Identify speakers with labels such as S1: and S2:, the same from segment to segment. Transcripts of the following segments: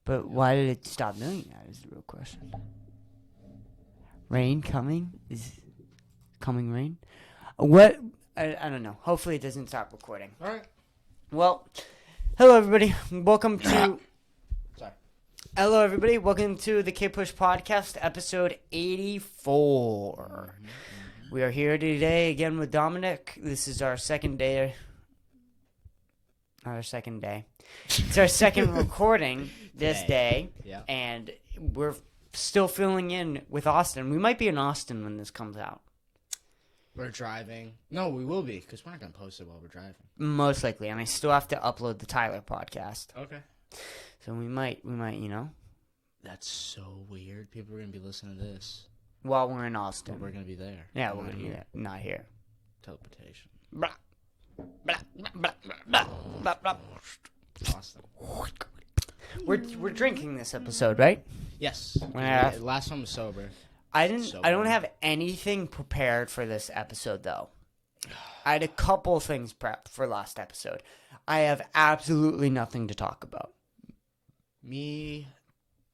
S1: But why did it stop doing that is the real question. Rain coming? Is coming rain? What? I don't know. Hopefully it doesn't stop recording.
S2: All right.
S1: Well, hello everybody. Welcome to...
S2: Sorry.
S1: Hello everybody. Welcome to the Kpush podcast, episode 84. We are here today again with Dominic. This is our second day. Not our second day. It's our second recording this day.
S2: Yeah.
S1: And we're still filling in with Austin. We might be in Austin when this comes out.
S2: We're driving. No, we will be, because we're not going to post it while we're driving.
S1: Most likely. And I still have to upload the Tyler podcast.
S2: Okay.
S1: So we might, you know.
S2: That's so weird. People are going to be listening to this.
S1: While we're in Austin.
S2: But we're going to be there.
S1: Yeah, we're going to be there. Not here.
S2: Teleportation.
S1: Blah. Blah, blah, blah, blah, blah.
S2: Austin.
S1: We're drinking this episode, right?
S2: Yes.
S1: Yeah.
S2: Last one was sober.
S1: I don't have anything prepared for this episode, though. I had a couple things prepped for last episode. I have absolutely nothing to talk about.
S2: Me,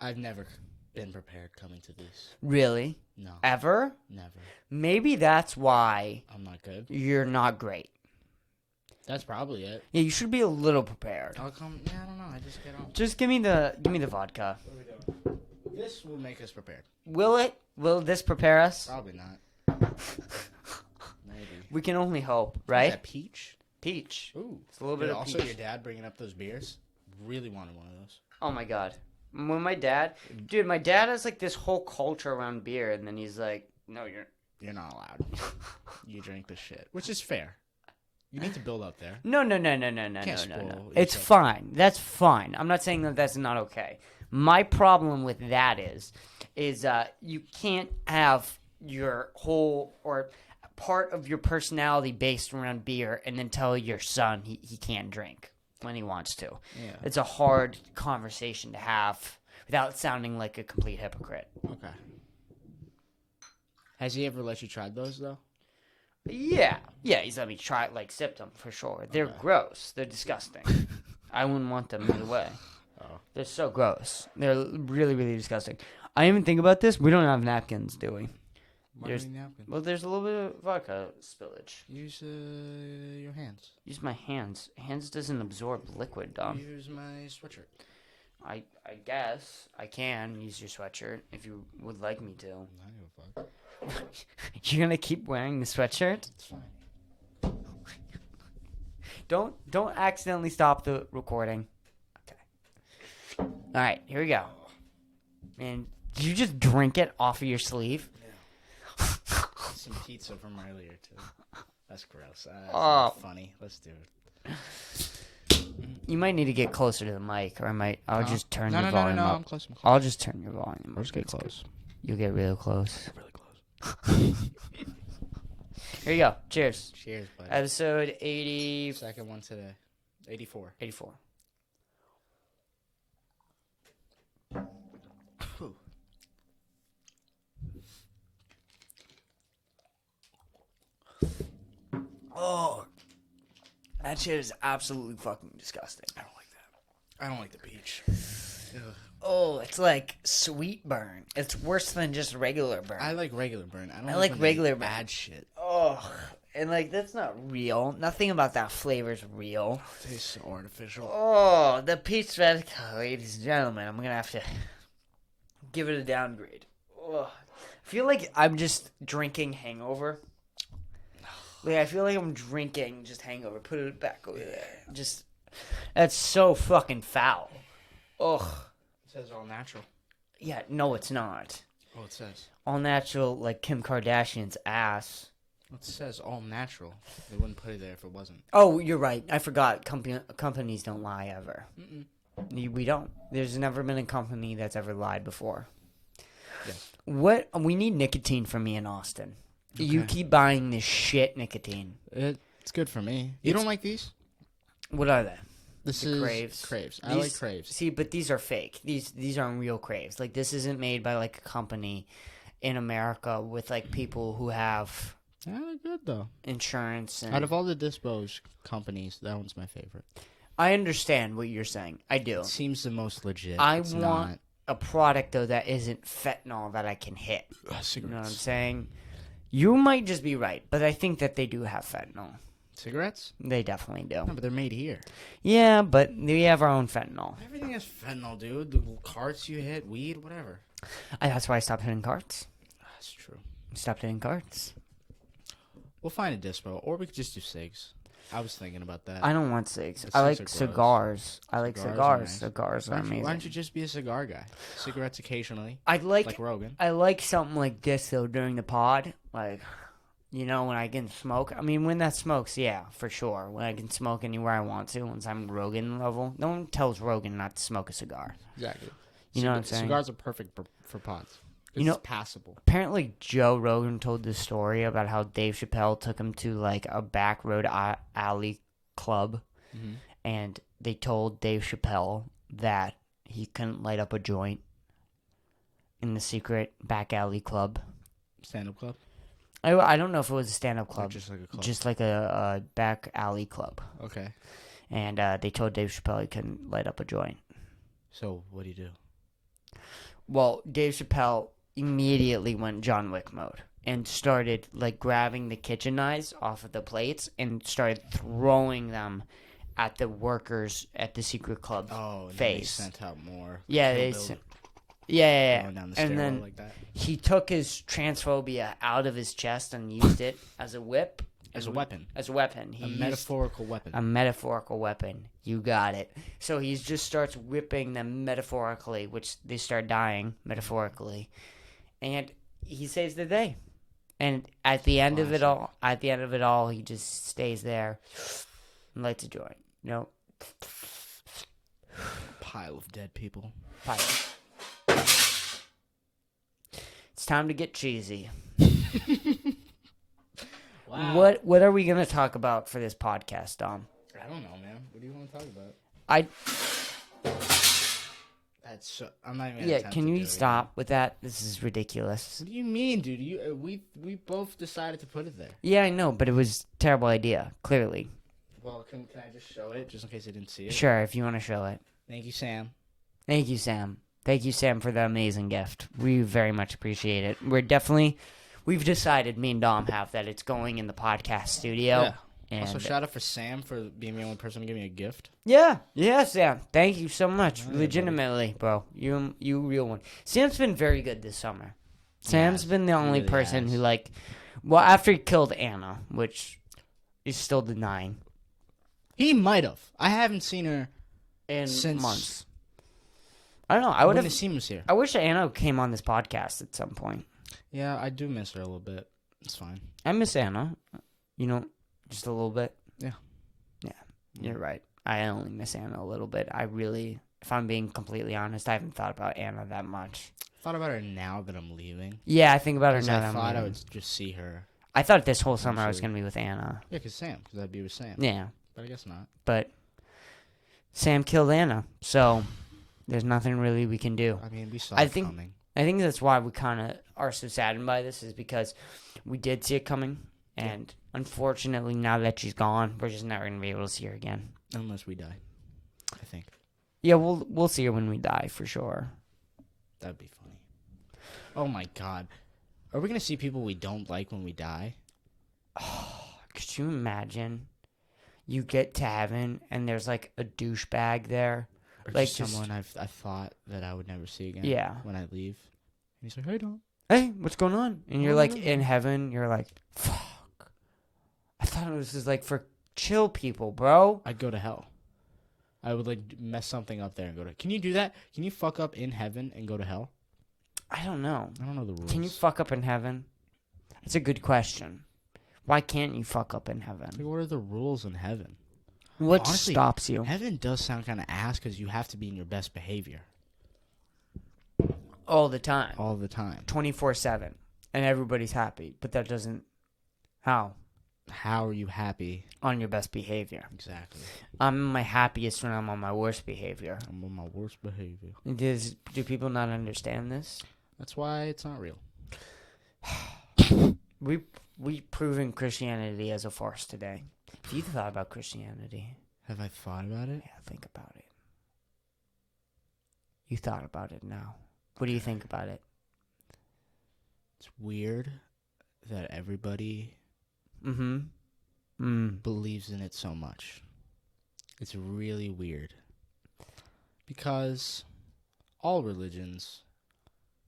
S2: I've never been prepared coming to this.
S1: Really?
S2: No.
S1: Ever?
S2: Never.
S1: Maybe that's why
S2: I'm not good.
S1: you're not great.
S2: That's probably it.
S1: Yeah, you should be a little prepared.
S2: I'll come. Yeah, I don't know. I just get on.
S1: Just give me the vodka.
S2: What are we doing? This will make us prepared.
S1: Will it? Will this prepare us?
S2: Probably not. Maybe.
S1: We can only hope,
S2: Is
S1: right?
S2: that peach?
S1: Peach.
S2: Ooh.
S1: It's a little bit of
S2: also,
S1: peach.
S2: your dad bringing up those beers. Really wanted one of those.
S1: Oh my god. When my dad has like this whole culture around beer, and then he's like, no,
S2: You're not allowed. You drink the shit, which is fair. You need to build up there.
S1: No.
S2: Can't spoil
S1: It's
S2: yourself.
S1: fine. That's fine. I'm not saying that that's not okay. My problem with that is you can't have your whole or part of your personality based around beer and then tell your son he can't drink when he wants to.
S2: Yeah.
S1: It's a hard conversation to have without sounding like a complete hypocrite.
S2: Okay. Has he ever let you try those though?
S1: Yeah, he's let me try it, like, sip them, for sure. They're gross. They're disgusting. I wouldn't want them either way.
S2: Oh.
S1: They're so gross. They're really, really disgusting. I didn't even think about this. We don't have napkins, do we?
S2: Why do you need napkins?
S1: Well, there's a little bit of vodka spillage.
S2: Use your hands.
S1: Use my hands. Hands doesn't absorb liquid, Dom.
S2: Use my sweatshirt.
S1: I guess I can use your sweatshirt if you would like me to.
S2: I don't give a fuck.
S1: You're gonna keep wearing the sweatshirt?
S2: It's fine.
S1: Don't accidentally stop the recording. Okay. All right, here we go. And did you just drink it off of your sleeve?
S2: Yeah. Some pizza from earlier too. That's gross. That's
S1: Oh.
S2: not funny. Let's do it.
S1: You might need to get closer to the mic, or I'll just turn your volume
S2: No,
S1: up.
S2: I'm close.
S1: I'll just turn your volume up.
S2: Let's get close.
S1: You'll get real close.
S2: Really close.
S1: Here you go. Cheers.
S2: Cheers, buddy.
S1: Episode 80...
S2: Second one today. 84.
S1: 84.
S2: Whew.
S1: Oh, that shit is absolutely fucking disgusting.
S2: I don't like that. I don't like the peach. Ugh.
S1: Oh, it's like sweet burn. It's worse than just regular burn.
S2: I like regular burn. I don't
S1: I like
S2: when
S1: regular
S2: they
S1: burn.
S2: bad shit.
S1: Oh, and like that's not real. Nothing about that flavor's real.
S2: It tastes so artificial.
S1: Oh, the peach vodka, ladies and gentlemen. I'm gonna have to give it a downgrade. Oh, I feel like I'm just drinking hangover. Like I feel like I'm drinking just hangover. Put it back over there. Just that's so fucking foul. Ugh.
S2: It says all natural.
S1: Yeah, no, it's not.
S2: Oh, it says.
S1: All natural, like Kim Kardashian's ass.
S2: It says all natural. They wouldn't put it there if it wasn't.
S1: Oh, you're right. I forgot. Companies don't lie ever.
S2: Mm-mm.
S1: We don't. There's never been a company that's ever lied before.
S2: Yeah.
S1: What? We need nicotine for me in Austin.
S2: Okay.
S1: You keep buying this shit nicotine.
S2: It's good for me. You don't like these?
S1: What are they?
S2: This
S1: The
S2: is
S1: Craves.
S2: Craves. I like Craves.
S1: See, but these are fake. These aren't real Craves. Like this isn't made by like a company in America with like people who have
S2: Yeah, they're good though.
S1: insurance. And
S2: Out of all the dispo companies, that one's my favorite.
S1: I understand what you're saying. I do.
S2: It seems the most legit.
S1: I
S2: It's
S1: want a product, though, that isn't fentanyl that I can hit.
S2: cigarettes.
S1: You know what I'm saying? You might just be right, but I think that they do have fentanyl.
S2: Cigarettes?
S1: They definitely do.
S2: No, but they're made here.
S1: Yeah, but we have our own fentanyl.
S2: Everything has fentanyl, dude. The carts you hit, weed, whatever.
S1: That's why I stopped hitting carts.
S2: That's true.
S1: Stopped hitting carts.
S2: We'll find a dispo, or we could just do cigs. I was thinking about that.
S1: I don't want cigs.
S2: The
S1: I
S2: cigs
S1: like
S2: are gross.
S1: cigars. I like
S2: Cigars are
S1: cigars.
S2: nice.
S1: Cigars are amazing.
S2: Why don't you just be a cigar guy? Cigarettes occasionally,
S1: I'd
S2: like Rogan.
S1: I like something like this, though, during the pod. Like, you know, when I can smoke. I mean, when that smokes, yeah, for sure. When I can smoke anywhere I want to, once I'm Rogan level. No one tells Rogan not to smoke a cigar.
S2: Exactly.
S1: You know what I'm saying?
S2: Cigars are perfect for pods.
S1: You know-
S2: It's passable.
S1: Apparently, Joe Rogan told this story about how Dave Chappelle took him to, like, a back road alley club.
S2: Mm-hmm.
S1: And they told Dave Chappelle that he couldn't light up a joint in the secret back alley club.
S2: Stand-up club?
S1: I don't know if it was a stand-up
S2: Or
S1: club.
S2: just like a club?
S1: Just like a back alley club.
S2: Okay.
S1: And they told Dave Chappelle he couldn't light up a joint.
S2: So, what do you do?
S1: Well, Dave Chappelle immediately went John Wick mode and started, like, grabbing the kitchen knives off of the plates and started throwing them at the workers at the secret club.
S2: Oh, and
S1: face.
S2: then they sent out more.
S1: Yeah,
S2: Kill
S1: they
S2: Bill
S1: sent... Yeah.
S2: going down the
S1: And
S2: stairwell
S1: then
S2: like that.
S1: he took his transphobia out of his chest and used it as a whip.
S2: As a weapon.
S1: As a weapon.
S2: A metaphorical weapon.
S1: A metaphorical weapon. You got it. So he just starts whipping them metaphorically, which they start dying metaphorically. And he saves the day. And at the end of it all, he just stays there and lights a joint. You know?
S2: Pile of dead people.
S1: Fire. It's time to get cheesy.
S2: Wow.
S1: What are we gonna talk about for this podcast, Dom?
S2: I don't know, man. What do you want to talk about? That's so, I'm not even gonna attempt
S1: Can
S2: to
S1: you
S2: do it
S1: stop with that? This is ridiculous.
S2: What do you mean, dude? We both decided to put it there.
S1: Yeah, I know, but it was a terrible idea, clearly.
S2: Well, can I just show it, just in case I didn't see it?
S1: Sure, if you want to show it.
S2: Thank you, Sam.
S1: Thank you, Sam. Thank you, Sam, for the amazing gift. We very much appreciate it. We've decided, me and Dom have, that it's going in the podcast studio.
S2: Yeah.
S1: And
S2: Also, shout out for Sam for being the only person to give me a gift.
S1: Yeah, Sam. Thank you so much.
S2: Oh, yeah,
S1: Legitimately, bro. You real one. Sam's been very good this summer. Sam's been the only
S2: really
S1: person
S2: has.
S1: who, like, well, after he killed Anna, which is still denying.
S2: He might have. I haven't seen her
S1: In
S2: since
S1: months. I don't know. I would
S2: when
S1: have.
S2: Nassim was here.
S1: I wish Anna came on this podcast at some point.
S2: Yeah, I do miss her a little bit. It's fine.
S1: I miss Anna. You know, just a little bit.
S2: Yeah.
S1: You're right. I only miss Anna a little bit. I really, if I'm being completely honest, I haven't thought about Anna that much.
S2: Thought about her now that I'm leaving.
S1: Yeah, I think about her
S2: 'Cause
S1: now.
S2: I
S1: that I'm
S2: thought I
S1: leaving.
S2: would just see her.
S1: I thought this whole summer I was
S2: Eventually.
S1: going to be with Anna.
S2: Yeah, because I'd be with Sam.
S1: Yeah,
S2: But I guess not.
S1: but Sam killed Anna, so there's nothing really we can do.
S2: I mean, we saw
S1: I
S2: it
S1: think-
S2: coming.
S1: I think that's why we kind of are so saddened by this, is because we did see it coming, and unfortunately, now that she's gone, we're just never going to be able to see her again.
S2: Unless we die. I think.
S1: Yeah, we'll see her when we die, for sure.
S2: That'd be funny. Oh my god. Are we going to see people we don't like when we die?
S1: Could you imagine? You get to heaven, and there's, like, a douchebag there.
S2: Or
S1: Like,
S2: just
S1: just-
S2: someone I thought that I would never see again
S1: Yeah.
S2: when I leave. And he's like, hey, Dom.
S1: Hey, what's going on? And you're
S2: Oh,
S1: like
S2: yeah.
S1: in heaven. You're like, fuck. I thought it was just like for chill people, bro.
S2: I'd go to hell. I would, like, mess something up there and go to... Can you do that? Can you fuck up in heaven and go to hell?
S1: I don't know.
S2: I don't know the rules.
S1: Can you fuck up in heaven? That's a good question. Why can't you fuck up in heaven?
S2: Like, what are the rules in heaven?
S1: What
S2: Honestly,
S1: stops you?
S2: Heaven does sound kind of ass because you have to be in your best behavior
S1: All the time.
S2: all the time.
S1: 24/7. And everybody's happy. But that doesn't... How?
S2: How are you happy?
S1: On your best behavior.
S2: Exactly.
S1: I'm my happiest when I'm on my worst behavior.
S2: I'm on my worst behavior.
S1: Do people not understand this?
S2: That's why it's not real.
S1: We proven Christianity as a farce today. Have you thought about Christianity?
S2: Have I thought about it?
S1: Yeah, think about it. You thought about it now. What do you think about it?
S2: It's weird that everybody
S1: Mm-hmm.
S2: believes in it so much. It's really weird. Because all religions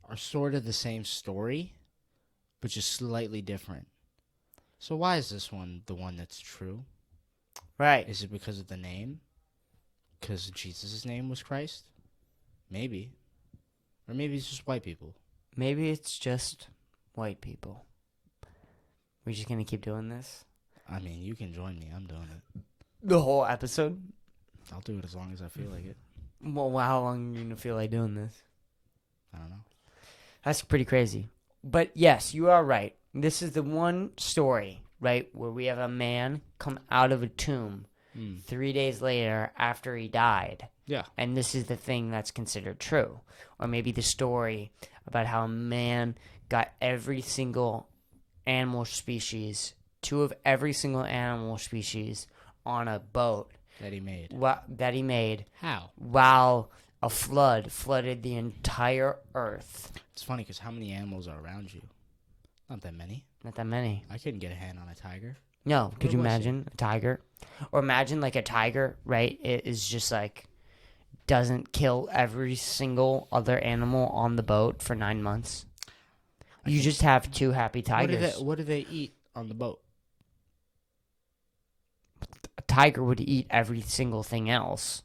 S2: are sort of the same story, but just slightly different. So why is this one the one that's true?
S1: Right.
S2: Is it because of the name? Because Jesus' name was Christ? Maybe. Or maybe it's just white people.
S1: Maybe it's just white people. We're just going to keep doing this?
S2: I mean, you can join me. I'm doing it.
S1: The whole episode?
S2: I'll do it as long as I feel like it.
S1: Well, how long are you going to feel like doing this?
S2: I don't know.
S1: That's pretty crazy. But yes, you are right. This is the one story, right, where we have a man come out of a tomb 3 days later after he died.
S2: Yeah.
S1: And this is the thing that's considered true. Or maybe the story about how a man got every single animal species, 2 of every single animal species on a boat.
S2: That he made.
S1: That he made.
S2: How?
S1: While a flood flooded the entire earth.
S2: It's funny because how many animals are around you? Not that many.
S1: Not that many.
S2: I couldn't get a hand on a tiger.
S1: No. Could you
S2: was
S1: imagine a tiger? Or imagine like a tiger, right? It is just like doesn't kill every single other animal on the boat for 9 months. You just have 2 happy tigers.
S2: What do they eat on the boat?
S1: A tiger would eat every single thing else.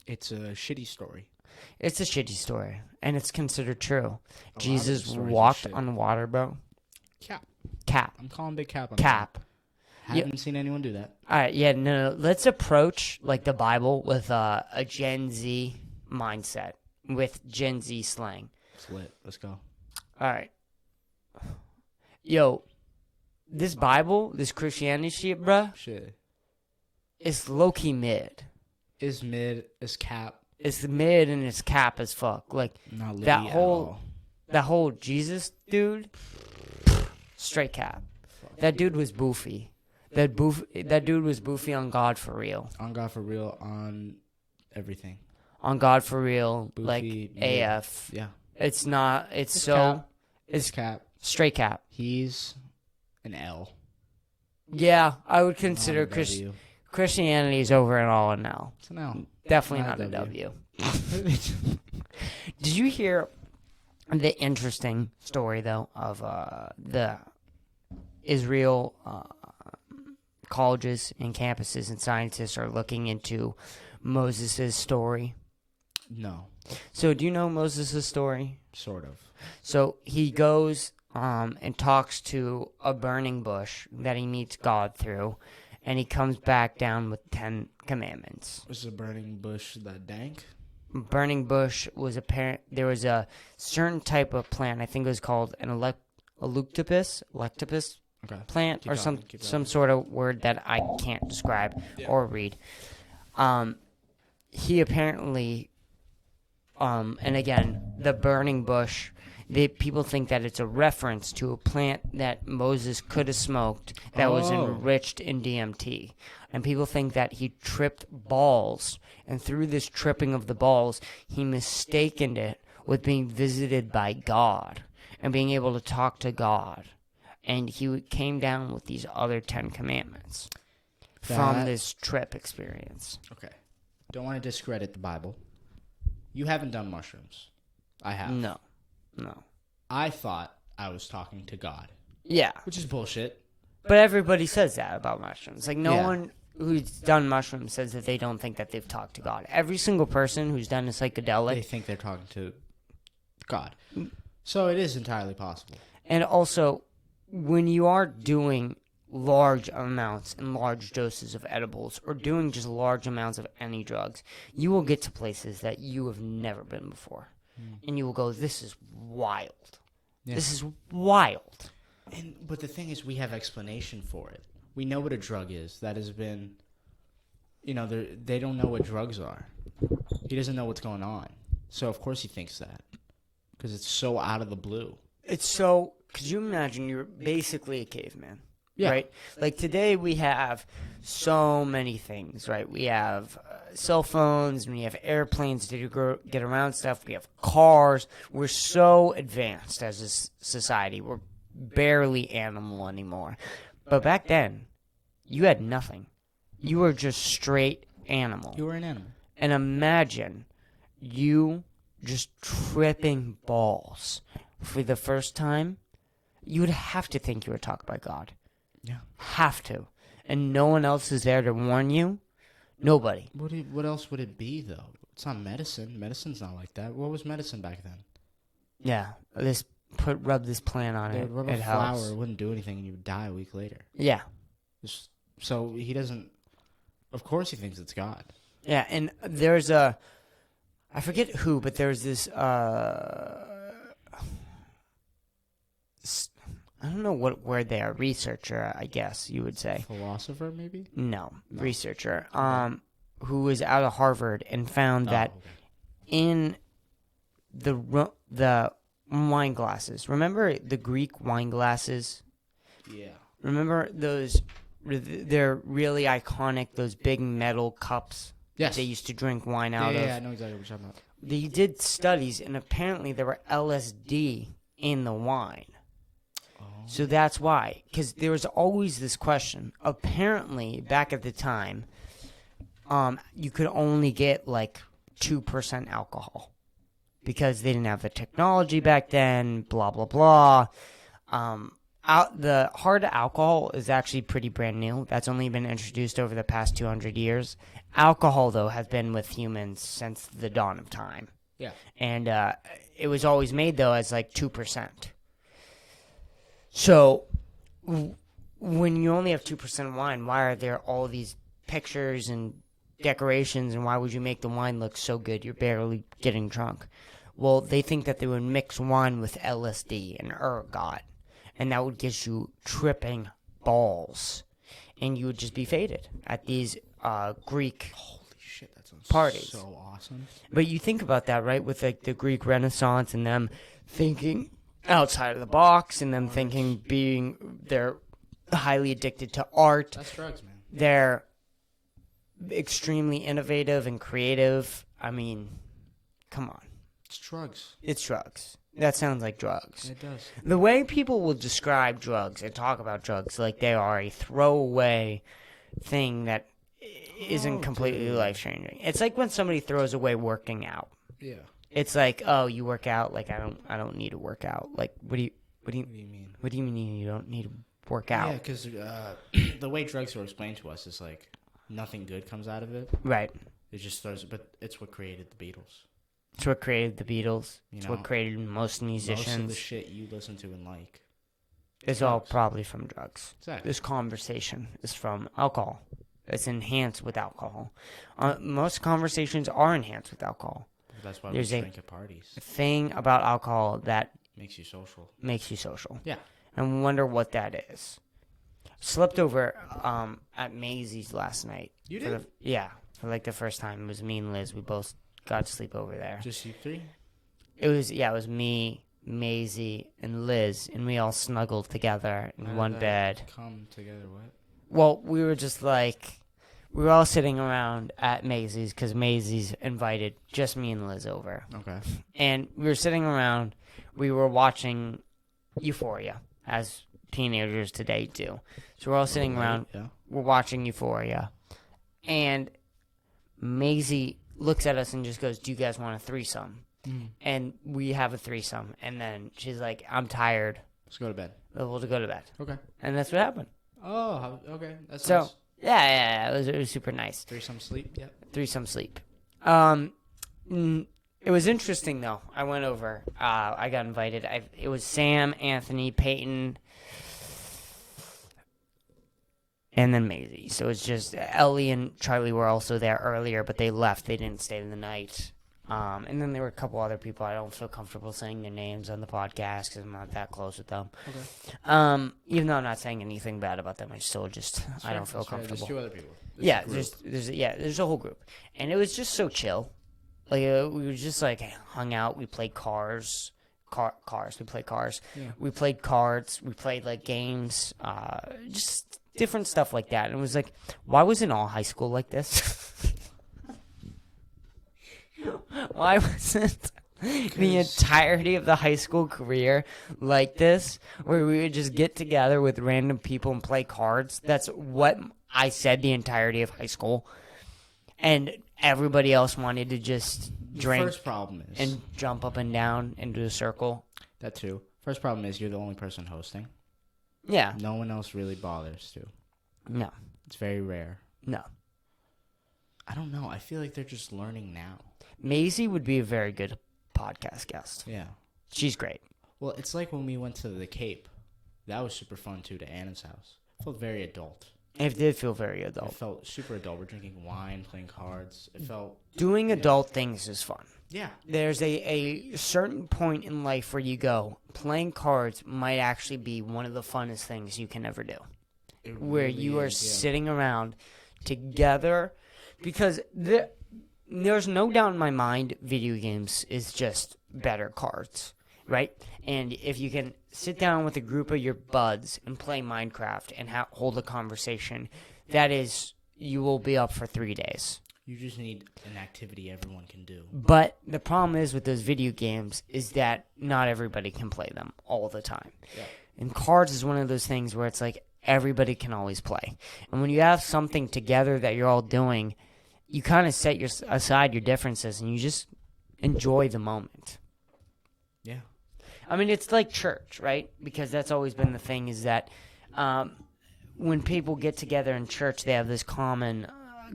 S2: It's a shitty story.
S1: It's a shitty story, and it's considered true.
S2: A
S1: Jesus
S2: lot of the stories are
S1: walked
S2: shit.
S1: on water, bro.
S2: Cap. I'm calling Big Cap on
S1: Cap.
S2: that. Haven't seen anyone do that.
S1: All right, yeah, no. Let's approach like the Bible with a Gen Z mindset, with Gen Z slang.
S2: It's lit. Let's go.
S1: All right. Yo, this Bible, this Christianity shit, bruh,
S2: Shit.
S1: it's low-key mid.
S2: Is mid, is cap.
S1: It's mid and it's cap as fuck. Like,
S2: Not lit
S1: that
S2: at
S1: whole
S2: all.
S1: that whole Jesus dude, straight cap. That dude was boofy. That dude was boofy on God for real.
S2: On God for real, on everything.
S1: On God for real,
S2: Boofy,
S1: like
S2: mid.
S1: AF.
S2: Yeah.
S1: It's not. It's so.
S2: Cap.
S1: It's
S2: Cap.
S1: straight cap.
S2: He's an L.
S1: Yeah, I would
S2: Not
S1: consider
S2: a W.
S1: Christianity is over and all now.
S2: It's an L.
S1: Definitely
S2: Not
S1: not
S2: a
S1: a W. Did you hear the interesting story though of the Israel colleges and campuses and scientists are looking into Moses' story?
S2: No.
S1: So do you know Moses' story?
S2: Sort of.
S1: So he goes and talks to a burning bush that he meets God through, and he comes back down with 10 commandments.
S2: Was the burning bush that dank?
S1: Burning bush was apparent. There was a certain type of plant. I think it was called an electopus
S2: Okay.
S1: plant,
S2: Keep
S1: or
S2: talking, keep
S1: some
S2: talking.
S1: sort of word that I can't describe or read. He apparently, and again, the burning bush. People think that it's a reference to a plant that Moses could have smoked that was enriched in DMT. And people think that he tripped balls, and through this tripping of the balls, he mistaken it with being visited by God and being able to talk to God. And he came down with these other 10 commandments from this trip experience.
S2: Okay. Don't want to discredit the Bible. You haven't done mushrooms. I have.
S1: No.
S2: I thought I was talking to God,
S1: Yeah.
S2: which is bullshit.
S1: But everybody says that about mushrooms. Like, no
S2: Yeah.
S1: one who's done mushrooms says that they don't think that they've talked to God. Every single person who's done a
S2: They
S1: psychedelic.
S2: think they're talking to God. So it is entirely possible.
S1: And also, when you are doing large amounts and large doses of edibles or doing just large amounts of any drugs, you will get to places that you have never been before. And you will go, this is wild.
S2: Yeah.
S1: This is wild.
S2: But the thing is, we have explanation for it. We know what a drug is. That has been, they don't know what drugs are. He doesn't know what's going on. So, of course, he thinks that. Because it's so out of the blue.
S1: It's so... Could you imagine you're basically a caveman?
S2: Yeah.
S1: right? Like today we have so many things, right? We have cell phones, and we have airplanes to get around stuff. We have cars. We're so advanced as a society. We're barely animal anymore. But back then, you had nothing. You were just straight animal.
S2: You were an animal.
S1: And imagine you just tripping balls for the first time. You would have to think you were taught by God.
S2: Yeah.
S1: Have to. And no one else is there to warn you. Nobody.
S2: What else would it be, though? It's not medicine. Medicine's not like that. What was medicine back then?
S1: Yeah. Rub this plant on
S2: They
S1: it.
S2: would rub
S1: It
S2: a flower,
S1: helps.
S2: it wouldn't do anything, and you would die a week later.
S1: Yeah.
S2: So he doesn't... Of course he thinks it's God.
S1: Yeah, and there's I forget who, but there's this, I don't know what word they are, researcher, I guess you would say.
S2: Philosopher, maybe?
S1: No, researcher, who was out of Harvard and found that in the wine glasses, remember the Greek wine glasses?
S2: Yeah.
S1: Remember those, they're really iconic, those big metal cups?
S2: Yes.
S1: They used to drink wine out of.
S2: Yeah, I know exactly what you're talking about.
S1: They did studies, and apparently there were LSD in the wine.
S2: Oh.
S1: So that's why. Because there was always this question. Apparently, back at the time, you could only get like 2% alcohol. Because they didn't have the technology back then, blah, blah, blah. The hard alcohol is actually pretty brand new. That's only been introduced over the past 200 years. Alcohol, though, has been with humans since the dawn of time.
S2: Yeah.
S1: And it was always made, though, as like 2%. So when you only have 2% wine, why are there all these pictures and decorations, and why would you make the wine look so good? You're barely getting drunk. Well, they think that they would mix wine with LSD and ergot, and that would get you tripping balls, and you would just be faded at these Greek
S2: Holy shit, that sounds
S1: parties.
S2: so awesome.
S1: But you think about that, right? With like the Greek Renaissance and them thinking outside of the box, and them thinking they're highly addicted to art.
S2: That's drugs, man.
S1: They're extremely innovative and creative. I mean, come on.
S2: It's drugs.
S1: It's drugs. That sounds like drugs.
S2: It does.
S1: The way people will describe drugs and talk about drugs like they are a throwaway thing that isn't completely life-changing. It's like when somebody throws away working out.
S2: Yeah.
S1: It's like, oh, you work out? Like, I don't need to work out. Like, what do you
S2: mean?
S1: What do you mean you don't need to work out?
S2: Yeah, because the way drugs were explained to us is like nothing good comes out of it.
S1: Right.
S2: It just throws. But it's what created the Beatles.
S1: It's what created the Beatles.
S2: You
S1: It's
S2: know,
S1: what created most musicians.
S2: Most of the shit you listen to and like.
S1: It's all probably from drugs.
S2: Exactly.
S1: This conversation is from alcohol. It's enhanced with alcohol. Most conversations are enhanced with alcohol.
S2: That's why
S1: There's
S2: we
S1: a
S2: drink at parties.
S1: thing about alcohol that
S2: Makes you social.
S1: makes you social.
S2: Yeah.
S1: And wonder what that is. Slept over at Maisie's last night.
S2: You did?
S1: For like the first time. It was me and Liz. We both got to sleep over there.
S2: Just you three?
S1: It was me, Maisie, and Liz, and we all snuggled together in one bed.
S2: Come together, what?
S1: Well, we were just like, we were all sitting around at Maisie's because Maisie's invited just me and Liz over.
S2: Okay.
S1: And we were sitting around, we were watching Euphoria, as teenagers today do. So we're all sitting around, we're watching Euphoria. And Maisie looks at us and just goes, do you guys want a threesome? And we have a threesome. And then she's like, I'm tired.
S2: Let's go to bed.
S1: We'll go to bed.
S2: Okay.
S1: And that's what happened.
S2: Oh, okay. That's
S1: So,
S2: nice.
S1: yeah, it was super nice.
S2: Threesome sleep, yep.
S1: Threesome sleep. It was interesting, though. I went over. I got invited. It was Sam, Anthony, Peyton, and then Maisie. So it's just Ellie and Charlie were also there earlier, but they left. They didn't stay the night. And then there were a couple other people. I don't feel comfortable saying their names on the podcast because I'm not that close with them.
S2: Okay.
S1: Even though I'm not saying anything bad about them, I still just I don't feel comfortable.
S2: There's two other people.
S1: There's a whole group, and it was just so chill. Like we were just like hung out. We played cars. cars. We played cars.
S2: Yeah.
S1: We played cards. We played like games. Just different stuff like that. And it was like, why wasn't all high school like this? Why wasn't the entirety of the high school career like this, where we would just get together with random people and play cards? That's what I said the entirety of high school. And everybody else wanted to just drink
S2: First problem is
S1: and jump up and down into a circle.
S2: that too. First problem is you're the only person hosting.
S1: Yeah.
S2: No one else really bothers to.
S1: No.
S2: It's very rare.
S1: No.
S2: I don't know. I feel like they're just learning now.
S1: Maisie would be a very good podcast guest.
S2: Yeah.
S1: She's great.
S2: Well, it's like when we went to the Cape. That was super fun too, to Anna's house. It felt very adult.
S1: It did feel very adult.
S2: It felt super adult. We're drinking wine, playing cards. It felt...
S1: Doing adult things is fun.
S2: Yeah.
S1: There's a certain point in life where you go, playing cards might actually be one of the funnest things you can ever do. Where
S2: really
S1: you are
S2: is, yeah.
S1: sitting around together. Because there's no doubt in my mind video games is just better cards, right? And if you can sit down with a group of your buds and play Minecraft and hold a conversation, that is, you will be up for 3 days.
S2: You just need an activity everyone can do.
S1: But the problem is with those video games is that not everybody can play them all the time.
S2: Yeah.
S1: And cards is one of those things where it's like everybody can always play. And when you have something together that you're all doing, you kind of set aside your differences and you just enjoy the moment.
S2: Yeah.
S1: I mean, it's like church, right? Because that's always been the thing is that when people get together in church, they have this common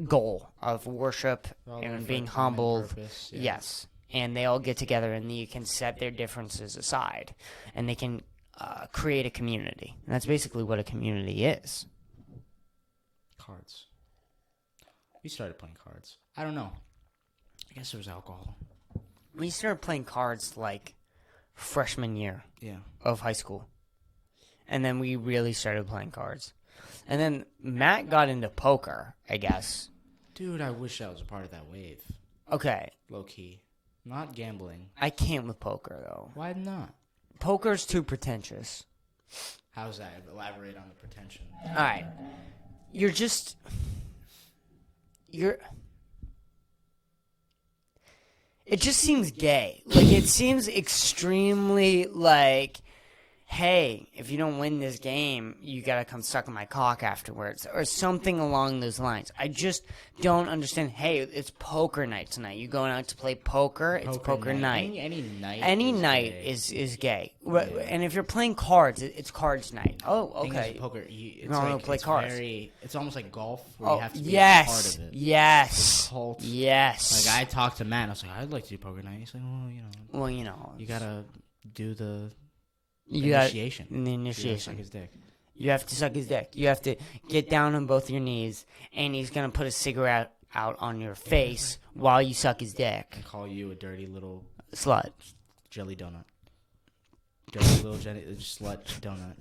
S1: goal of worship and being humbled.
S2: Purpose, yeah.
S1: Yes. And they all get together and you can set their differences aside and they can create a community. And that's basically what a community is.
S2: Cards. We started playing cards. I don't know. I guess it was alcohol.
S1: We started playing cards like freshman year
S2: Yeah.
S1: of high school. And then we really started playing cards. And then Matt got into poker, I guess.
S2: Dude, I wish I was a part of that wave.
S1: Okay.
S2: Low key. Not gambling.
S1: I can't with poker, though.
S2: Why not?
S1: Poker's too pretentious.
S2: How's that? Elaborate on the pretension.
S1: All right. It just seems gay. Like, it seems extremely like, hey, if you don't win this game, you gotta come suck my cock afterwards, or something along those lines. I just don't understand. Hey, it's poker night tonight. You going out to play poker? It's poker night.
S2: Any night.
S1: Any
S2: is
S1: night
S2: gay.
S1: is gay.
S2: Yeah.
S1: And if you're playing cards, it's cards night. Oh,
S2: Thing is,
S1: okay.
S2: poker. It's
S1: No,
S2: like,
S1: play
S2: it's
S1: cards.
S2: It's almost like golf, where
S1: Oh,
S2: you have to be
S1: yes,
S2: a part of it.
S1: yes,
S2: Cult.
S1: yes.
S2: Like I talked to Matt, and I was like, I'd like to do poker night. He's like,
S1: Well, you know,
S2: you gotta do the
S1: you got
S2: initiation.
S1: the
S2: You gotta
S1: initiation.
S2: suck his dick.
S1: You have to suck his dick. You have to get down on both your knees, and he's gonna put a cigarette out on your face while you suck his dick.
S2: And call you a dirty little
S1: Slut.
S2: jelly donut. Dirty little slut donut.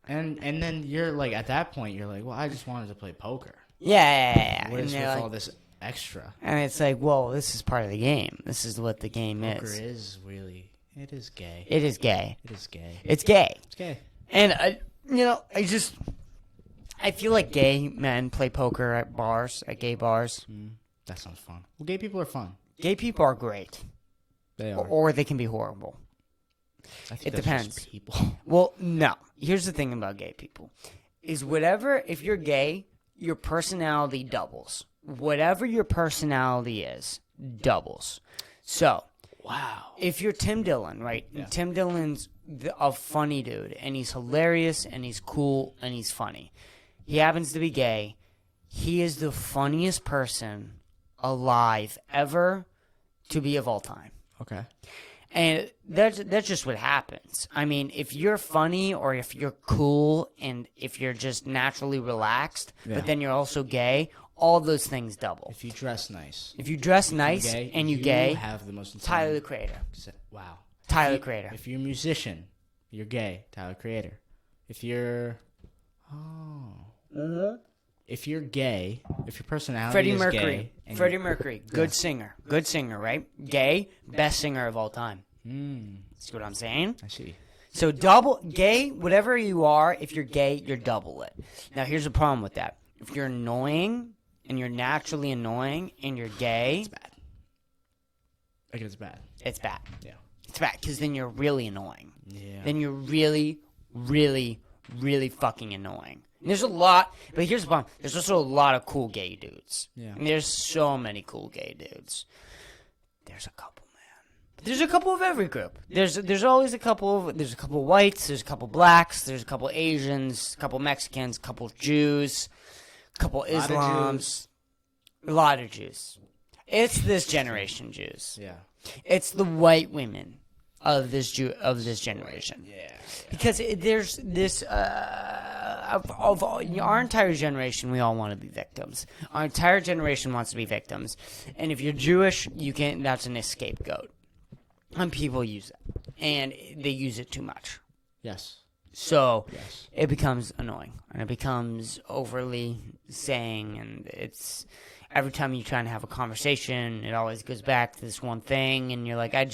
S2: And then you're like, at that point, you're like, well, I just wanted to play poker.
S1: Yeah.
S2: What
S1: And
S2: is
S1: they're
S2: with
S1: like-
S2: all this extra?
S1: and it's like, well, this is part of the game. This is what the game
S2: Poker
S1: is.
S2: is really, it is gay.
S1: It is gay.
S2: It is gay.
S1: It's gay.
S2: It's gay.
S1: And I feel like gay men play poker at bars, at gay bars.
S2: That sounds fun. Well, gay people are fun.
S1: Gay people are great,
S2: They are.
S1: or they can be horrible.
S2: I think
S1: it
S2: that's
S1: depends.
S2: just people.
S1: Well, no. Here's the thing about gay people. Is if you're gay, your personality doubles. Whatever your personality is, doubles. So,
S2: Wow.
S1: if you're Tim Dillon, right?
S2: Yeah.
S1: Tim Dillon's a funny dude, and he's hilarious, and he's cool, and he's funny. He happens to be gay. He is the funniest person alive ever to be of all time.
S2: Okay.
S1: And that's just what happens. I mean, if you're funny or if you're cool and if you're just naturally relaxed,
S2: Yeah.
S1: but then you're also gay, all those things double.
S2: If you dress nice,
S1: If you dress nice
S2: gay,
S1: and you
S2: you
S1: gay,
S2: have the most
S1: Tyler the
S2: insane-
S1: Creator.
S2: Wow.
S1: Tyler the
S2: If you-
S1: Creator.
S2: If you're a musician, you're gay. Tyler Creator. If you're, if you're gay, if your personality
S1: Freddie
S2: is
S1: Mercury.
S2: gay, and
S1: Freddie Mercury. Good singer. Good singer, right? Gay. Best singer of all time. See what I'm saying?
S2: I see.
S1: So double gay, whatever you are, if you're gay, you're double it. Now here's the problem with that. If you're annoying and you're naturally annoying and you're gay,
S2: It's bad. Like it's bad.
S1: it's bad.
S2: Yeah.
S1: It's bad because then you're really annoying.
S2: Yeah.
S1: Then you're really, really, really fucking annoying. And there's a lot, but here's the problem. There's also a lot of cool gay dudes.
S2: Yeah.
S1: And there's so many cool gay dudes. There's a couple, man. There's a couple of every group. There's always a couple of, there's a couple of whites, there's a couple of blacks, there's a couple of Asians, a couple of Mexicans, a couple of Jews, a couple of Islams. A lot of Jews. It's this generation Jews.
S2: Yeah.
S1: It's the white women of this generation.
S2: Yeah.
S1: Because there's this of our entire generation, we all want to be victims. Our entire generation wants to be victims, and if you're Jewish, that's an scapegoat, and people use it, and they use it too much.
S2: Yes.
S1: So
S2: Yes.
S1: it becomes annoying, and it becomes overly saying, and it's every time you try and have a conversation, it always goes back to this one thing, and you're like, I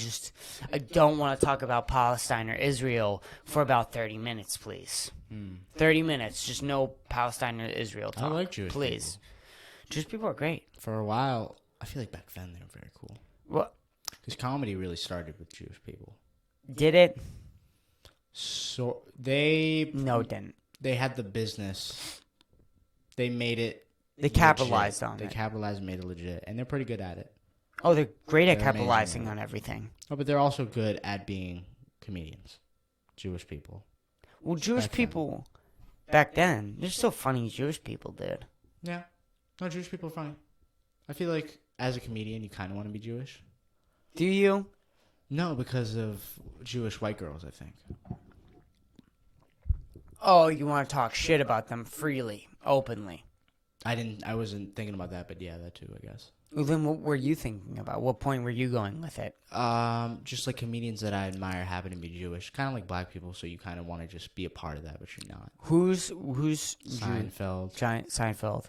S1: don't want to talk about Palestine or Israel for about 30 minutes, please. 30 minutes, just no Palestine or Israel talk.
S2: I like Jewish
S1: please. Jewish people are great.
S2: For a while, I feel like back then they were very cool.
S1: What?
S2: Because comedy really started with Jewish people.
S1: Did it?
S2: So
S1: No, it didn't.
S2: they had the business. They made it.
S1: They capitalized on
S2: They
S1: it.
S2: capitalized and made it legit, and they're pretty good at it.
S1: Oh, they're great at
S2: They're
S1: capitalizing
S2: amazing.
S1: on everything.
S2: Oh, but they're also good at being comedians. Jewish people.
S1: Well, Jewish
S2: Back then.
S1: people back then, they're so funny. Jewish people did.
S2: Yeah. No, Jewish people are funny. I feel like as a comedian, you kind of want to be Jewish.
S1: Do you?
S2: No, because of Jewish white girls, I think.
S1: Oh, you want to talk shit about them freely, openly.
S2: I wasn't thinking about that, but yeah, that too, I guess.
S1: Well, then what were you thinking about? What point were you going with it?
S2: Just like comedians that I admire happen to be Jewish, kind of like black people, so you kind of want to just be a part of that, but you're not.
S1: Who's
S2: Seinfeld.
S1: Seinfeld.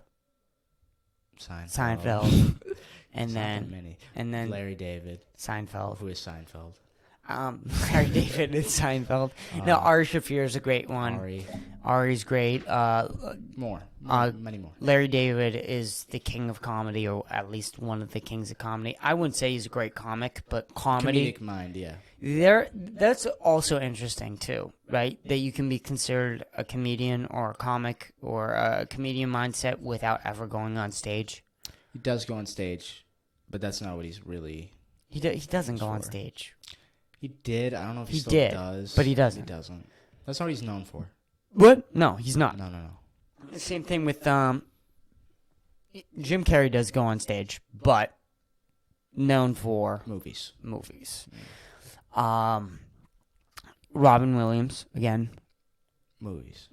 S1: And
S2: many.
S1: then
S2: Larry David.
S1: Seinfeld.
S2: Who is Seinfeld?
S1: Larry David and Seinfeld. No, Ari Shaffir is a great one. Ari's great.
S2: Many more.
S1: Larry David is the king of comedy, or at least one of the kings of comedy. I wouldn't say he's a great comic, but comedy.
S2: Comedic mind, yeah.
S1: That's also interesting too, right? That you can be considered a comedian or a comic or a comedian mindset without ever going on stage.
S2: He does go on stage, but that's not what he's really.
S1: He doesn't go on stage.
S2: He did. I don't know if he still
S1: did,
S2: does.
S1: but he doesn't.
S2: He doesn't. That's not what he's known for.
S1: What? No, he's not.
S2: No.
S1: The same thing with Jim Carrey does go on stage, but known for
S2: Movies.
S1: Robin Williams again. Movies.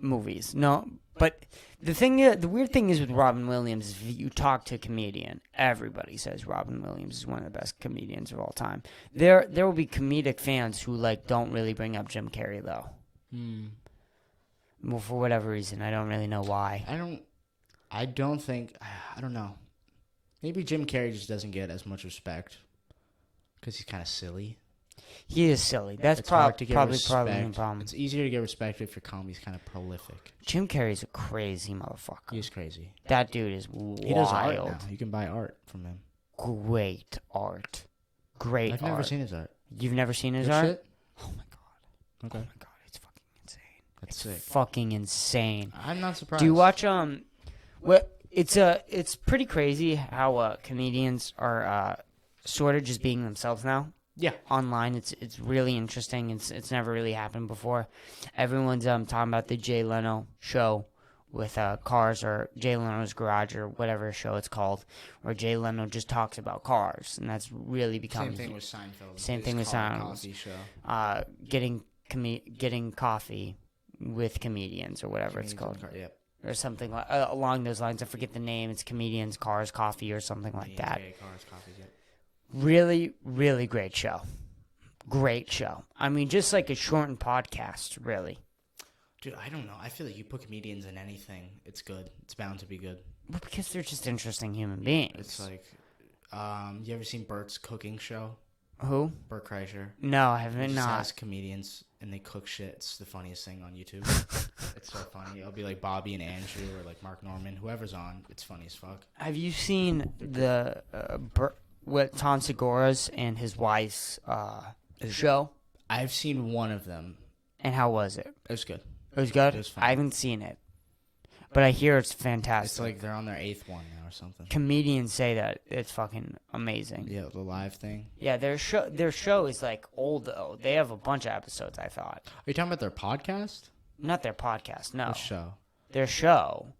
S1: No, but the weird thing is with Robin Williams is if you talk to a comedian, everybody says Robin Williams is one of the best comedians of all time. There will be comedic fans who don't really bring up Jim Carrey though. Well, for whatever reason, I don't really know why.
S2: I don't know. Maybe Jim Carrey just doesn't get as much respect because he's kind of silly.
S1: He is silly. That's probably the problem.
S2: It's easier to get respect if your comedy's kind of prolific.
S1: Jim Carrey's a crazy motherfucker.
S2: He's crazy.
S1: That dude is wild.
S2: He does art now. You can buy art from him.
S1: Great art.
S2: I've never seen his art.
S1: You've never seen his
S2: Good
S1: art?
S2: shit?
S1: Oh my god.
S2: Okay.
S1: Oh my god, it's fucking insane.
S2: That's sick.
S1: Fucking insane.
S2: I'm not surprised.
S1: Do you watch it's pretty crazy how comedians are sort of just being themselves now.
S2: Yeah.
S1: Online, it's really interesting. It's never really happened before. Everyone's talking about the Jay Leno show with cars, or Jay Leno's Garage, or whatever show it's called, where Jay Leno just talks about cars, and that's really becoming
S2: Same thing with Seinfeld.
S1: Same thing with Seinfeld.
S2: Coffee show.
S1: Getting coffee with comedians, or whatever it's called.
S2: Yep.
S1: Or something along those lines. I forget the name. It's comedians, cars, coffee, or something like that.
S2: Cars, coffee, yep.
S1: Really, really great show. Great show. I mean, just like a shortened podcast, really.
S2: Dude, I don't know. I feel like you put comedians in anything, it's good. It's bound to be good.
S1: Well, because they're just interesting human beings.
S2: It's like, you ever seen Bert's cooking show?
S1: Who?
S2: Bert Kreischer.
S1: No, I
S2: He
S1: haven't.
S2: just
S1: Not.
S2: has comedians and they cook shit. It's the funniest thing on YouTube. It's so funny. It'll be like Bobby and Andrew or like Mark Norman, whoever's on. It's funny as fuck.
S1: Have you seen the what Tom Segura's and his wife's show?
S2: I've seen one of them.
S1: And how was it?
S2: It was good.
S1: It was good.
S2: It was fun.
S1: I haven't seen it, but I hear it's fantastic.
S2: It's like they're on their 8th one now or something.
S1: Comedians say that it's fucking amazing.
S2: Yeah, the live thing.
S1: Yeah, their show is like old though. They have a bunch of episodes. I thought.
S2: Are you talking about their podcast?
S1: Not their podcast. No.
S2: What show?
S1: Their show.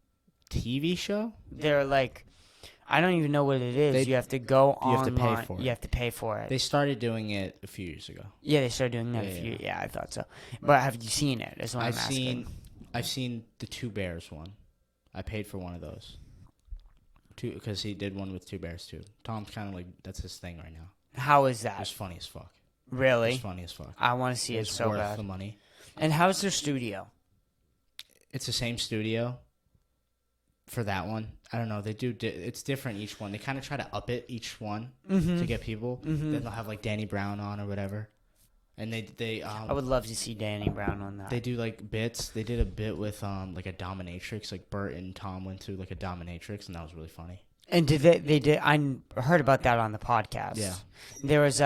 S2: TV show?
S1: They're like, I don't even know what it is. You have to go online.
S2: You have to pay for it.
S1: You have to pay for it.
S2: They started doing it a few years ago.
S1: Yeah, they started doing that
S2: Yeah.
S1: I thought so. But have you seen it? That's what I'm asking.
S2: I've seen the Two Bears one. I paid for one of those. Because he did one with Two Bears too. Tom's kind of like, that's his thing right now.
S1: How is that?
S2: It's funny as fuck.
S1: Really?
S2: It's funny as fuck.
S1: I want to see it
S2: It's
S1: so
S2: worth
S1: bad.
S2: the money.
S1: And how's their studio?
S2: It's the same studio for that one. I don't know. They do. It's different each one. They kind of try to up it each one to get people. Then they'll have like Danny Brown on or whatever. And they
S1: I would love to see Danny Brown on that.
S2: They do like bits. They did a bit with like a dominatrix. Like Bert and Tom went through like a dominatrix, and that was really funny.
S1: And did they did? I heard about that on the podcast.
S2: Yeah.
S1: There was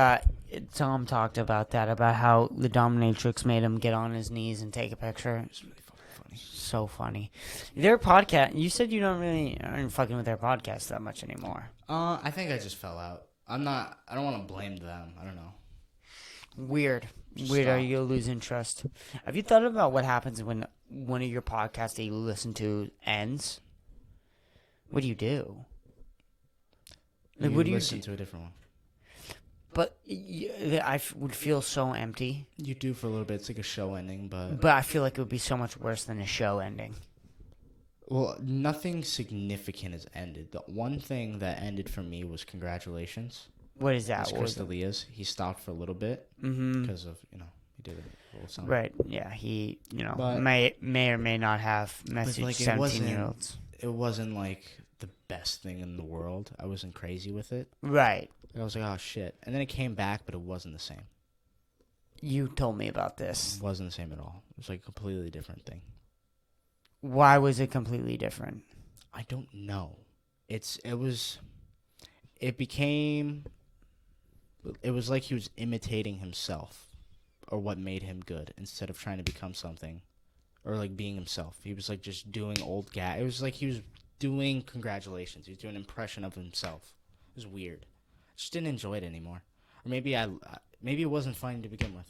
S1: Tom talked about that, about how the dominatrix made him get on his knees and take a picture.
S2: It's really fucking funny.
S1: So funny. Their podcast. You said you aren't fucking with their podcast that much anymore.
S2: I think I just fell out. I'm not. I don't want to blame them. I don't know.
S1: Weird.
S2: Just
S1: Are
S2: stop.
S1: you gonna lose interest? Have you thought about what happens when one of your podcasts that you listen to ends? What do you do? Like,
S2: You
S1: what do you
S2: listen
S1: do?
S2: to a different one.
S1: But I would feel so empty.
S2: You do for a little bit. It's like a show ending, but
S1: But I feel like it would be so much worse than a show ending.
S2: well, nothing significant has ended. The one thing that ended for me was Congratulations.
S1: What is that?
S2: It's
S1: What was
S2: Chris
S1: it?
S2: D'Elia's. He stopped for a little bit
S1: Mm-hmm.
S2: because of he did a little something.
S1: Right. Yeah. He
S2: But-
S1: may or may not have messaged
S2: like, it
S1: 17-year-olds.
S2: It wasn't like the best thing in the world. I wasn't crazy with it.
S1: Right.
S2: I was like, oh shit, and then it came back, but it wasn't the same.
S1: You told me about this.
S2: It wasn't the same at all. It was like a completely different thing.
S1: Why was it completely different?
S2: I don't know. It was like he was imitating himself or what made him good instead of trying to become something or like being himself. He was like just doing old It was like he was doing Congratulations. He was doing an impression of himself. It was weird. I just didn't enjoy it anymore. Or maybe it wasn't funny to begin with.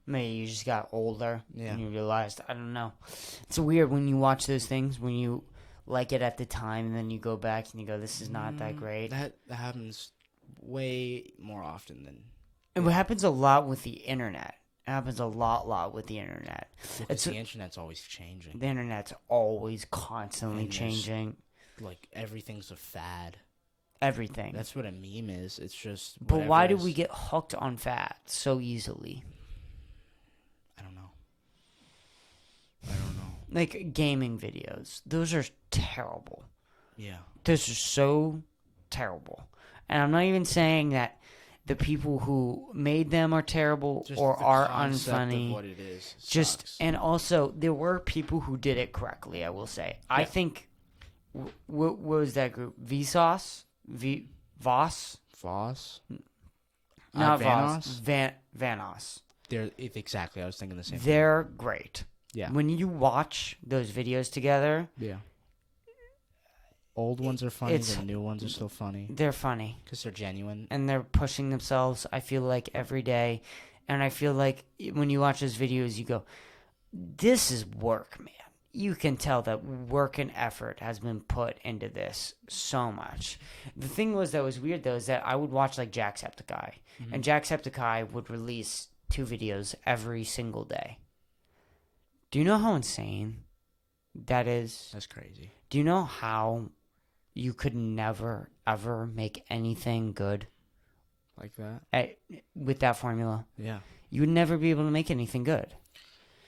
S1: Maybe you just got older
S2: Yeah.
S1: and you realized. I don't know. It's weird when you watch those things, when you like it at the time and then you go back and you go, this is not that great.
S2: That happens way more often than
S1: And what happens a lot with the internet. It happens a lot with the internet.
S2: because the internet's always changing.
S1: The internet's always constantly
S2: And there's-
S1: changing
S2: Like everything's a fad.
S1: everything.
S2: That's what a meme is. It's just.
S1: But why
S2: whatever
S1: do
S2: is-
S1: we get hooked on fat so easily?
S2: I don't know. I don't know.
S1: Like gaming videos. Those are terrible.
S2: Yeah.
S1: Those are so terrible. And I'm not even saying that the people who made them are terrible
S2: Just
S1: or
S2: the
S1: are
S2: concept
S1: unfunny.
S2: Of what it is.
S1: Just
S2: sucks.
S1: and also there were people who did it correctly. I will say. I
S2: Yeah.
S1: think. What was that group? Vsauce, Voss,
S2: Voss.
S1: not
S2: Vanoss?
S1: Voss, Vanos.
S2: Exactly. I was thinking the same.
S1: They're great.
S2: Yeah.
S1: When you watch those videos together,
S2: Yeah. Old ones are funny.
S1: it's-
S2: The new ones are still funny
S1: they're funny
S2: because they're genuine.
S1: and they're pushing themselves. I feel like every day, and I feel like when you watch those videos, you go, "This is work, man." You can tell that work and effort has been put into this so much. The thing that was weird though is that I would watch like Jacksepticeye, and Jacksepticeye would release 2 videos every single day. Do you know how insane that is?
S2: That's crazy.
S1: Do you know how you could never ever make anything good
S2: Like that.
S1: with that formula?
S2: Yeah.
S1: You would never be able to make anything good.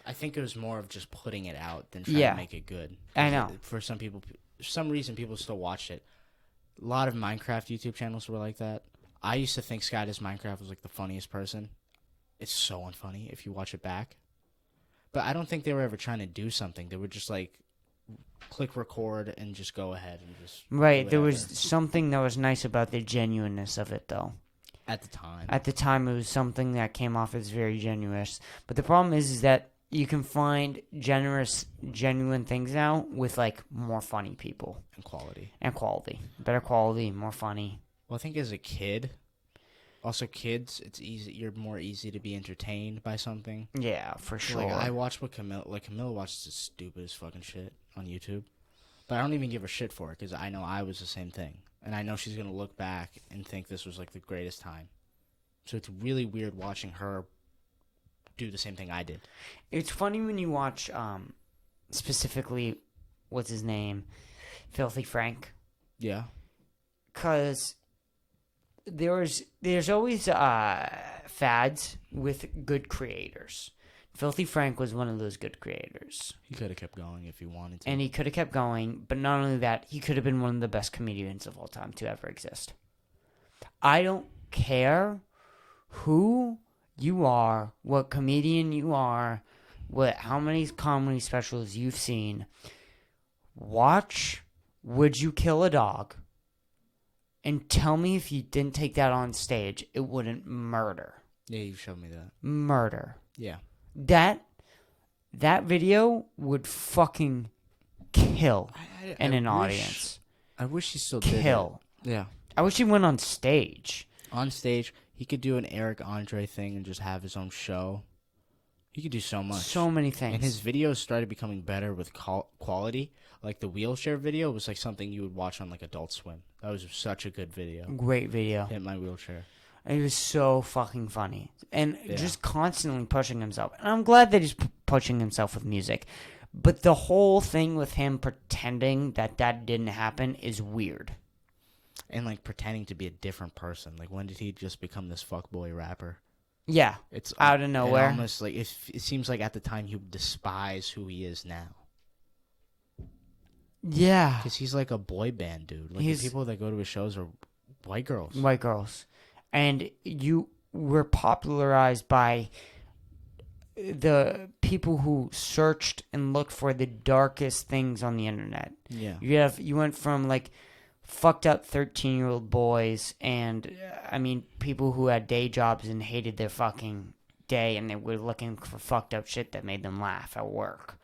S2: I think it was more of just putting it out than trying
S1: Yeah.
S2: to make it good.
S1: I know.
S2: For some people, for some reason, people still watch it. A lot of Minecraft YouTube channels were like that. I used to think Sky Does Minecraft was like the funniest person. It's so unfunny if you watch it back. But I don't think they were ever trying to do something. They would just like click record and just go ahead and just
S1: Right.
S2: do
S1: There
S2: whatever.
S1: was something that was nice about the genuineness of it, though.
S2: At the time.
S1: At the time, it was something that came off as very genuine. But the problem is that you can find genuine things now with like more funny people
S2: And quality.
S1: and quality, better quality, more funny.
S2: Well, I think as a kid, also kids, it's easy. You're more easy to be entertained by something.
S1: Yeah, for sure.
S2: Like I watch what Camilla watches the stupidest fucking shit on YouTube, but I don't even give her shit for it because I know I was the same thing, and I know she's gonna look back and think this was like the greatest time. So it's really weird watching her do the same thing I did.
S1: It's funny when you watch, specifically, what's his name, Filthy Frank,
S2: Yeah.
S1: because there's always fads with good creators. Filthy Frank was one of those good creators.
S2: He could have kept going if he wanted to.
S1: And he could have kept going, but not only that, he could have been one of the best comedians of all time to ever exist. I don't care who you are, what comedian you are, how many comedy specials you've seen. Watch Would You Kill a Dog? And tell me if you didn't take that on stage, it wouldn't murder.
S2: Yeah, you showed me that.
S1: Murder.
S2: Yeah.
S1: That video would fucking kill in an audience.
S2: I wish he still did
S1: Kill.
S2: it. Yeah.
S1: I wish he went on stage.
S2: On stage, he could do an Eric Andre thing and just have his own show. He could do so much.
S1: So many things.
S2: And his videos started becoming better with quality. Like the wheelchair video was like something you would watch on like Adult Swim. That was such a good video.
S1: Great video.
S2: Hit my wheelchair.
S1: It was so fucking funny. And
S2: Yeah.
S1: just constantly pushing himself. And I'm glad that he's pushing himself with music. But the whole thing with him pretending that didn't happen is weird.
S2: And like pretending to be a different person. Like when did he just become this fuckboy rapper?
S1: Yeah.
S2: It's
S1: out of nowhere.
S2: It almost like it seems like at the time he would despise who he is now.
S1: Yeah.
S2: Because he's like a boy band dude. Like the people that go to his shows are white girls.
S1: White girls. And you were popularized by the people who searched and looked for the darkest things on the internet.
S2: Yeah.
S1: You went from like fucked up 13-year-old boys and people who had day jobs and hated their fucking day and they were looking for fucked up shit that made them laugh at work.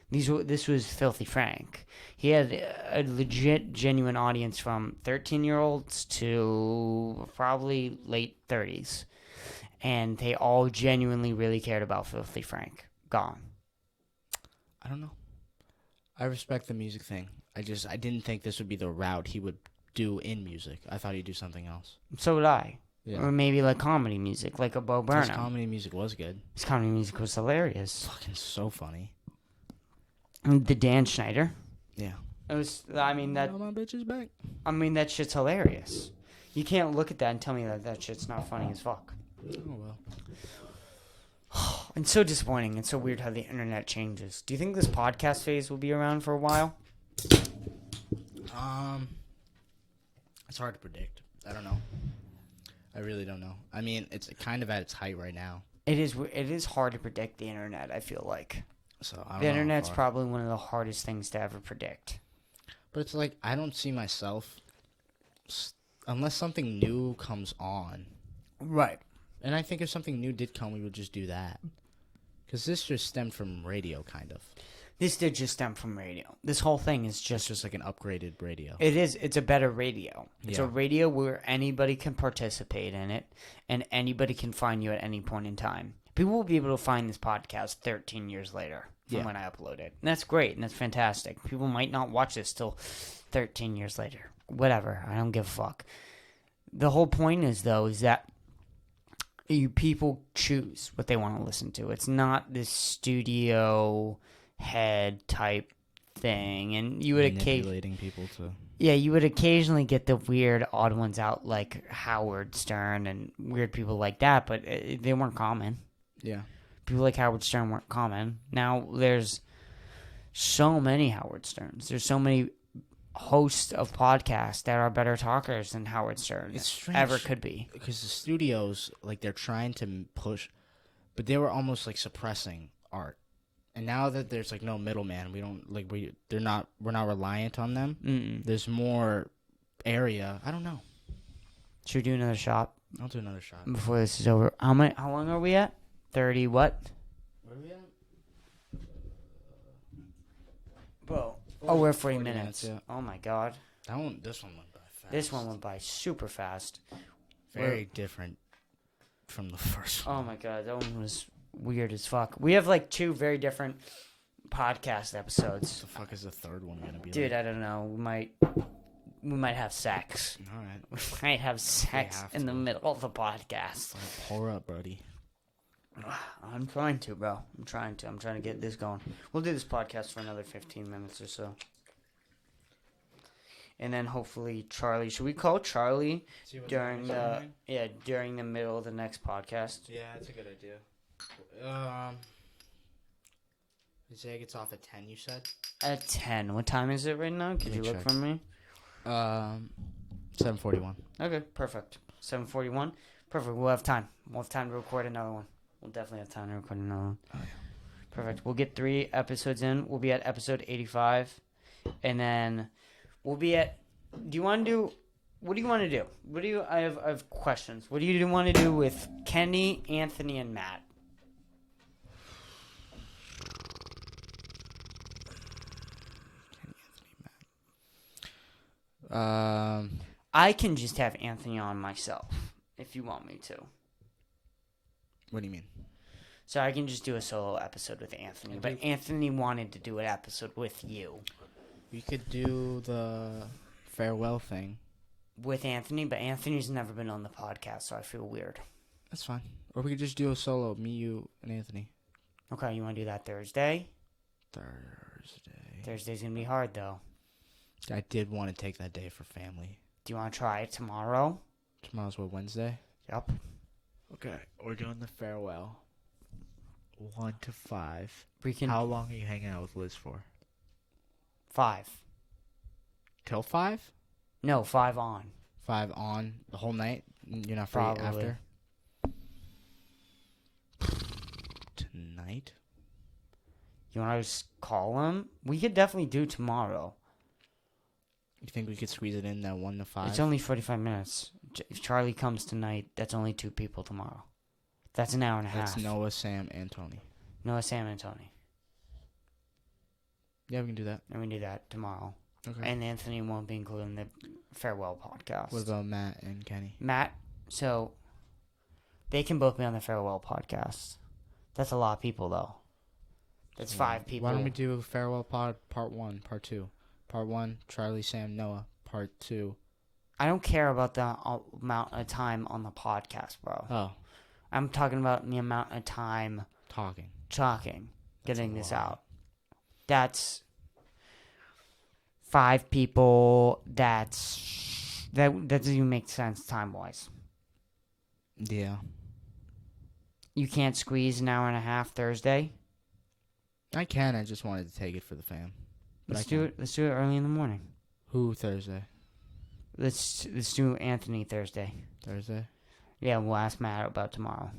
S1: This was Filthy Frank. He had a legit, genuine audience from 13-year-olds to probably late 30s. And they all genuinely really cared about Filthy Frank. Gone.
S2: I don't know. I respect the music thing. I didn't think this would be the route he would do in music. I thought he'd do something else.
S1: So did I.
S2: Yeah.
S1: Or maybe like comedy music, like a Bo Burnham.
S2: His comedy music was good.
S1: His comedy music was hilarious.
S2: Fucking so funny.
S1: The Dan Schneider.
S2: Yeah.
S1: It was. I mean that.
S2: My bitch is back.
S1: I mean that shit's hilarious. You can't look at that and tell me that shit's not funny as fuck.
S2: Oh well.
S1: It's so disappointing. It's so weird how the internet changes. Do you think this podcast phase will be around for a while?
S2: It's hard to predict. I don't know. I really don't know. I mean, it's kind of at its height right now.
S1: It is. It is hard to predict the internet. I feel like
S2: So I don't
S1: the
S2: know
S1: internet's probably one of the hardest things to ever predict.
S2: But it's like I don't see myself unless something new comes on.
S1: Right.
S2: And I think if something new did come, we would just do that. Because this just stemmed from radio, kind of.
S1: This did just stem from radio. This whole thing is
S2: It's
S1: just.
S2: just like an upgraded radio.
S1: It is. It's a better radio. It's a
S2: Yeah.
S1: radio where anybody can participate in it, and anybody can find you at any point in time. People will be able to find this podcast 13 years later from
S2: Yeah.
S1: when I upload it. And that's great, and that's fantastic. People might not watch this till 13 years later. Whatever. I don't give a fuck. The whole point is, though, is that people choose what they want to listen to. It's not this studio head type thing, and you would
S2: manipulating people to.
S1: Yeah, you would occasionally get the weird odd ones out like Howard Stern and weird people like that, but they weren't common.
S2: Yeah.
S1: People like Howard Stern weren't common. Now there's so many Howard Sterns. There's so many hosts of podcasts that are better talkers than Howard Stern
S2: It's strange.
S1: ever could be.
S2: Because the studios, like, they're trying to push, but they were almost like suppressing art. And now that there's like no middleman, we're not reliant on them.
S1: Mm-mm.
S2: There's more area. I don't know.
S1: Should we do another shot
S2: I'll do another shot.
S1: before this is over? How long are we at? 30 what?
S2: Where are we at?
S1: Bro. Oh, we're 40
S2: 40
S1: minutes.
S2: minutes,
S1: Oh my god.
S2: This one went by fast.
S1: This one went by super fast.
S2: Very different from the first one.
S1: Oh my god, that one was weird as fuck. We have like 2 very different podcast episodes.
S2: What the fuck is the third one gonna be?
S1: Dude, I don't know. We might have sex.
S2: All right.
S1: We might have sex
S2: have
S1: in the
S2: to.
S1: middle of the podcast.
S2: Pour up, buddy.
S1: I'm trying to, bro. I'm trying to get this going. We'll do this podcast for another 15 minutes or so. And then hopefully Charlie. Should we call Charlie during the middle of the next podcast?
S2: Yeah, that's a good idea. You say it gets off at 10, you said?
S1: At 10. What time is it right now? Could you look
S2: check.
S1: for me?
S2: 7:41.
S1: Okay, perfect. 7:41. Perfect. We'll have time. We'll have time to record another one. We'll definitely have time to record another one.
S2: Oh, yeah.
S1: Perfect. We'll get 3 episodes in. We'll be at episode 85. And then we'll be at... What do you want to do? I have questions. What do you want to do with Kenny, Anthony, and Matt? I can just have Anthony on myself if you want me to.
S2: What do you mean?
S1: So I can just do a solo episode with Anthony. But Anthony wanted to do an episode with you.
S2: We could do the farewell thing.
S1: With Anthony, but Anthony's never been on the podcast, so I feel weird.
S2: That's fine. Or we could just do a solo, me, you, and Anthony.
S1: Okay, you want to do that Thursday?
S2: Thursday.
S1: Thursday's going to be hard, though.
S2: I did want to take that day for family.
S1: Do you want to try it tomorrow?
S2: Tomorrow's what, Wednesday?
S1: Yep.
S2: Okay, we're doing the farewell. 1 to 5.
S1: We can...
S2: How long are you hanging out with Liz for?
S1: 5.
S2: Till 5?
S1: No, 5 on.
S2: 5 on the whole night? You're not free
S1: Probably.
S2: after? Tonight?
S1: You want to just call him? We could definitely do tomorrow.
S2: You think we could squeeze it in that 1 to 5?
S1: It's only 45 minutes. If Charlie comes tonight, that's only 2 people tomorrow. That's an hour and a half.
S2: That's Noah, Sam, and Tony.
S1: Noah, Sam, and Tony.
S2: Yeah, we can do that.
S1: And we do that tomorrow.
S2: Okay.
S1: And Anthony won't be included in the farewell podcast.
S2: What about Matt and Kenny?
S1: Matt, so they can both be on the farewell podcast. That's a lot of people, though. That's 5 people.
S2: Why don't we do farewell part 1, part 2? Part 1, Charlie, Sam, Noah. Part 2.
S1: I don't care about the amount of time on the podcast, bro.
S2: Oh.
S1: I'm talking about the amount of time
S2: Talking.
S1: getting this out. That's 5 people. That doesn't even make sense time-wise.
S2: Yeah.
S1: You can't squeeze an hour and a half Thursday?
S2: I can. I just wanted to take it for the fam.
S1: Let's do it early in the morning.
S2: Who Thursday?
S1: Let's do Anthony Thursday.
S2: Thursday?
S1: Yeah, we'll ask Matt about tomorrow.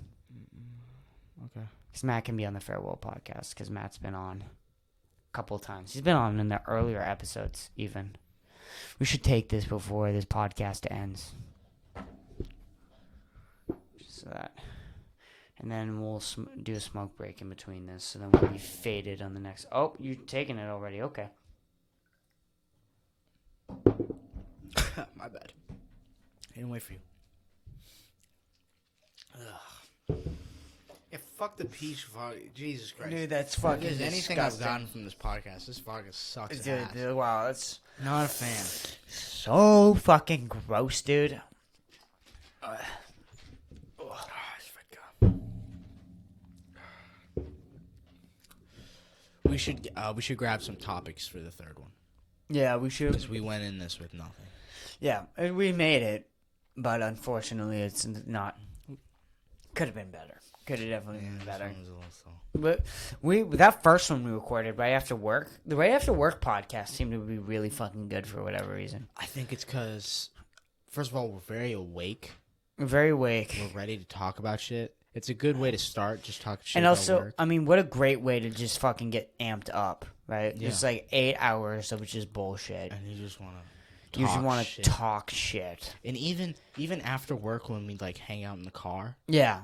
S2: Okay.
S1: Because Matt can be on the farewell podcast. Because Matt's been on a couple of times. He's been on in the earlier episodes, even. We should take this before this podcast ends. Just so that. And then we'll do a smoke break in between this. So then we'll be faded on the next. Oh, you're taking it already. Okay.
S2: My bad. I didn't wait for you. Ugh. Yeah, fuck the peach vodka. Jesus Christ.
S1: Dude, that's
S2: If
S1: fucking
S2: there's anything I've
S1: disgusting.
S2: gotten from this podcast, this vodka sucks
S1: Dude,
S2: ass.
S1: wow, that's
S2: Not a fan.
S1: so fucking gross, dude.
S2: We should grab some topics for the third one.
S1: Yeah, we should.
S2: Because we went in this with nothing.
S1: Yeah, we made it, but unfortunately it's not Could have been better. Could have definitely been better.
S2: This one was a little slow.
S1: But that first one we recorded right after work, the right after work podcast seemed to be really fucking good for whatever reason.
S2: I think it's because, first of all, we're very awake.
S1: We're very awake.
S2: We're ready to talk about shit. It's a good way to start, just talk shit
S1: And
S2: about
S1: also,
S2: work.
S1: I mean, what a great way to just fucking get amped up, right?
S2: Yeah.
S1: It's like 8 hours of just bullshit.
S2: And you just want to
S1: You just want to talk shit.
S2: And even after work when we like hang out in the car.
S1: Yeah.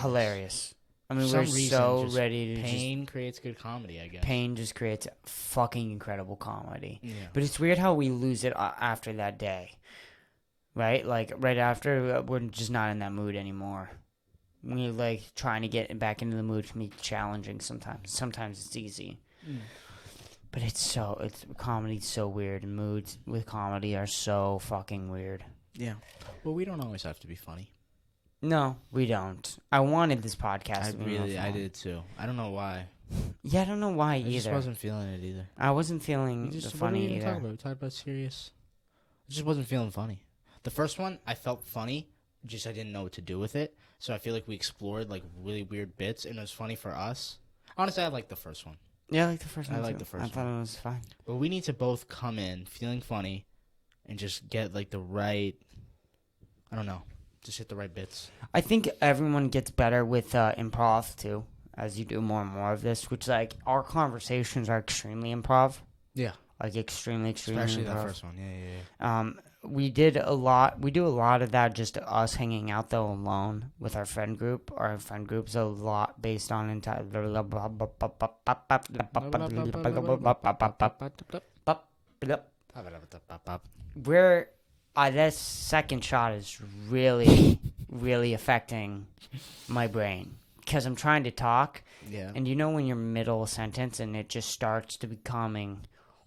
S2: Hilarious.
S1: I mean,
S2: For
S1: we're
S2: some reason,
S1: so
S2: just
S1: ready to
S2: pain creates good comedy, I guess.
S1: Pain just creates fucking incredible comedy.
S2: Yeah.
S1: But it's weird how we lose it after that day. Right? Like, right after, we're just not in that mood anymore. We're, like, trying to get back into the mood can be challenging sometimes. Sometimes it's easy. But comedy's so weird, and moods with comedy are so fucking weird.
S2: Yeah. Well, we don't always have to be funny.
S1: No, we don't. I wanted this podcast to be more fun.
S2: I did too. I don't know why.
S1: Yeah, I don't know why either.
S2: I just wasn't feeling it either.
S1: I wasn't feeling the funny
S2: what
S1: either.
S2: Talk about? We talked about serious. I just wasn't feeling funny. The first one, I felt funny, just I didn't know what to do with it. So I feel like we explored like really weird bits, and it was funny for us. Honestly, I liked the first one.
S1: Yeah, I like the first one.
S2: I
S1: thought it was fine.
S2: But we need to both come in feeling funny, and just get like the right. I don't know. Just hit the right bits.
S1: I think everyone gets better with improv too, as you do more and more of this. Which like our conversations are extremely improv.
S2: Yeah.
S1: Like extremely
S2: Especially
S1: improv.
S2: that first one. Yeah.
S1: We do a lot of that just us hanging out though alone with our friend group. Our friend group's a lot based on where that second shot is really really affecting my brain because I'm trying to talk.
S2: Yeah.
S1: And you know when you're middle of a sentence and it just starts to becoming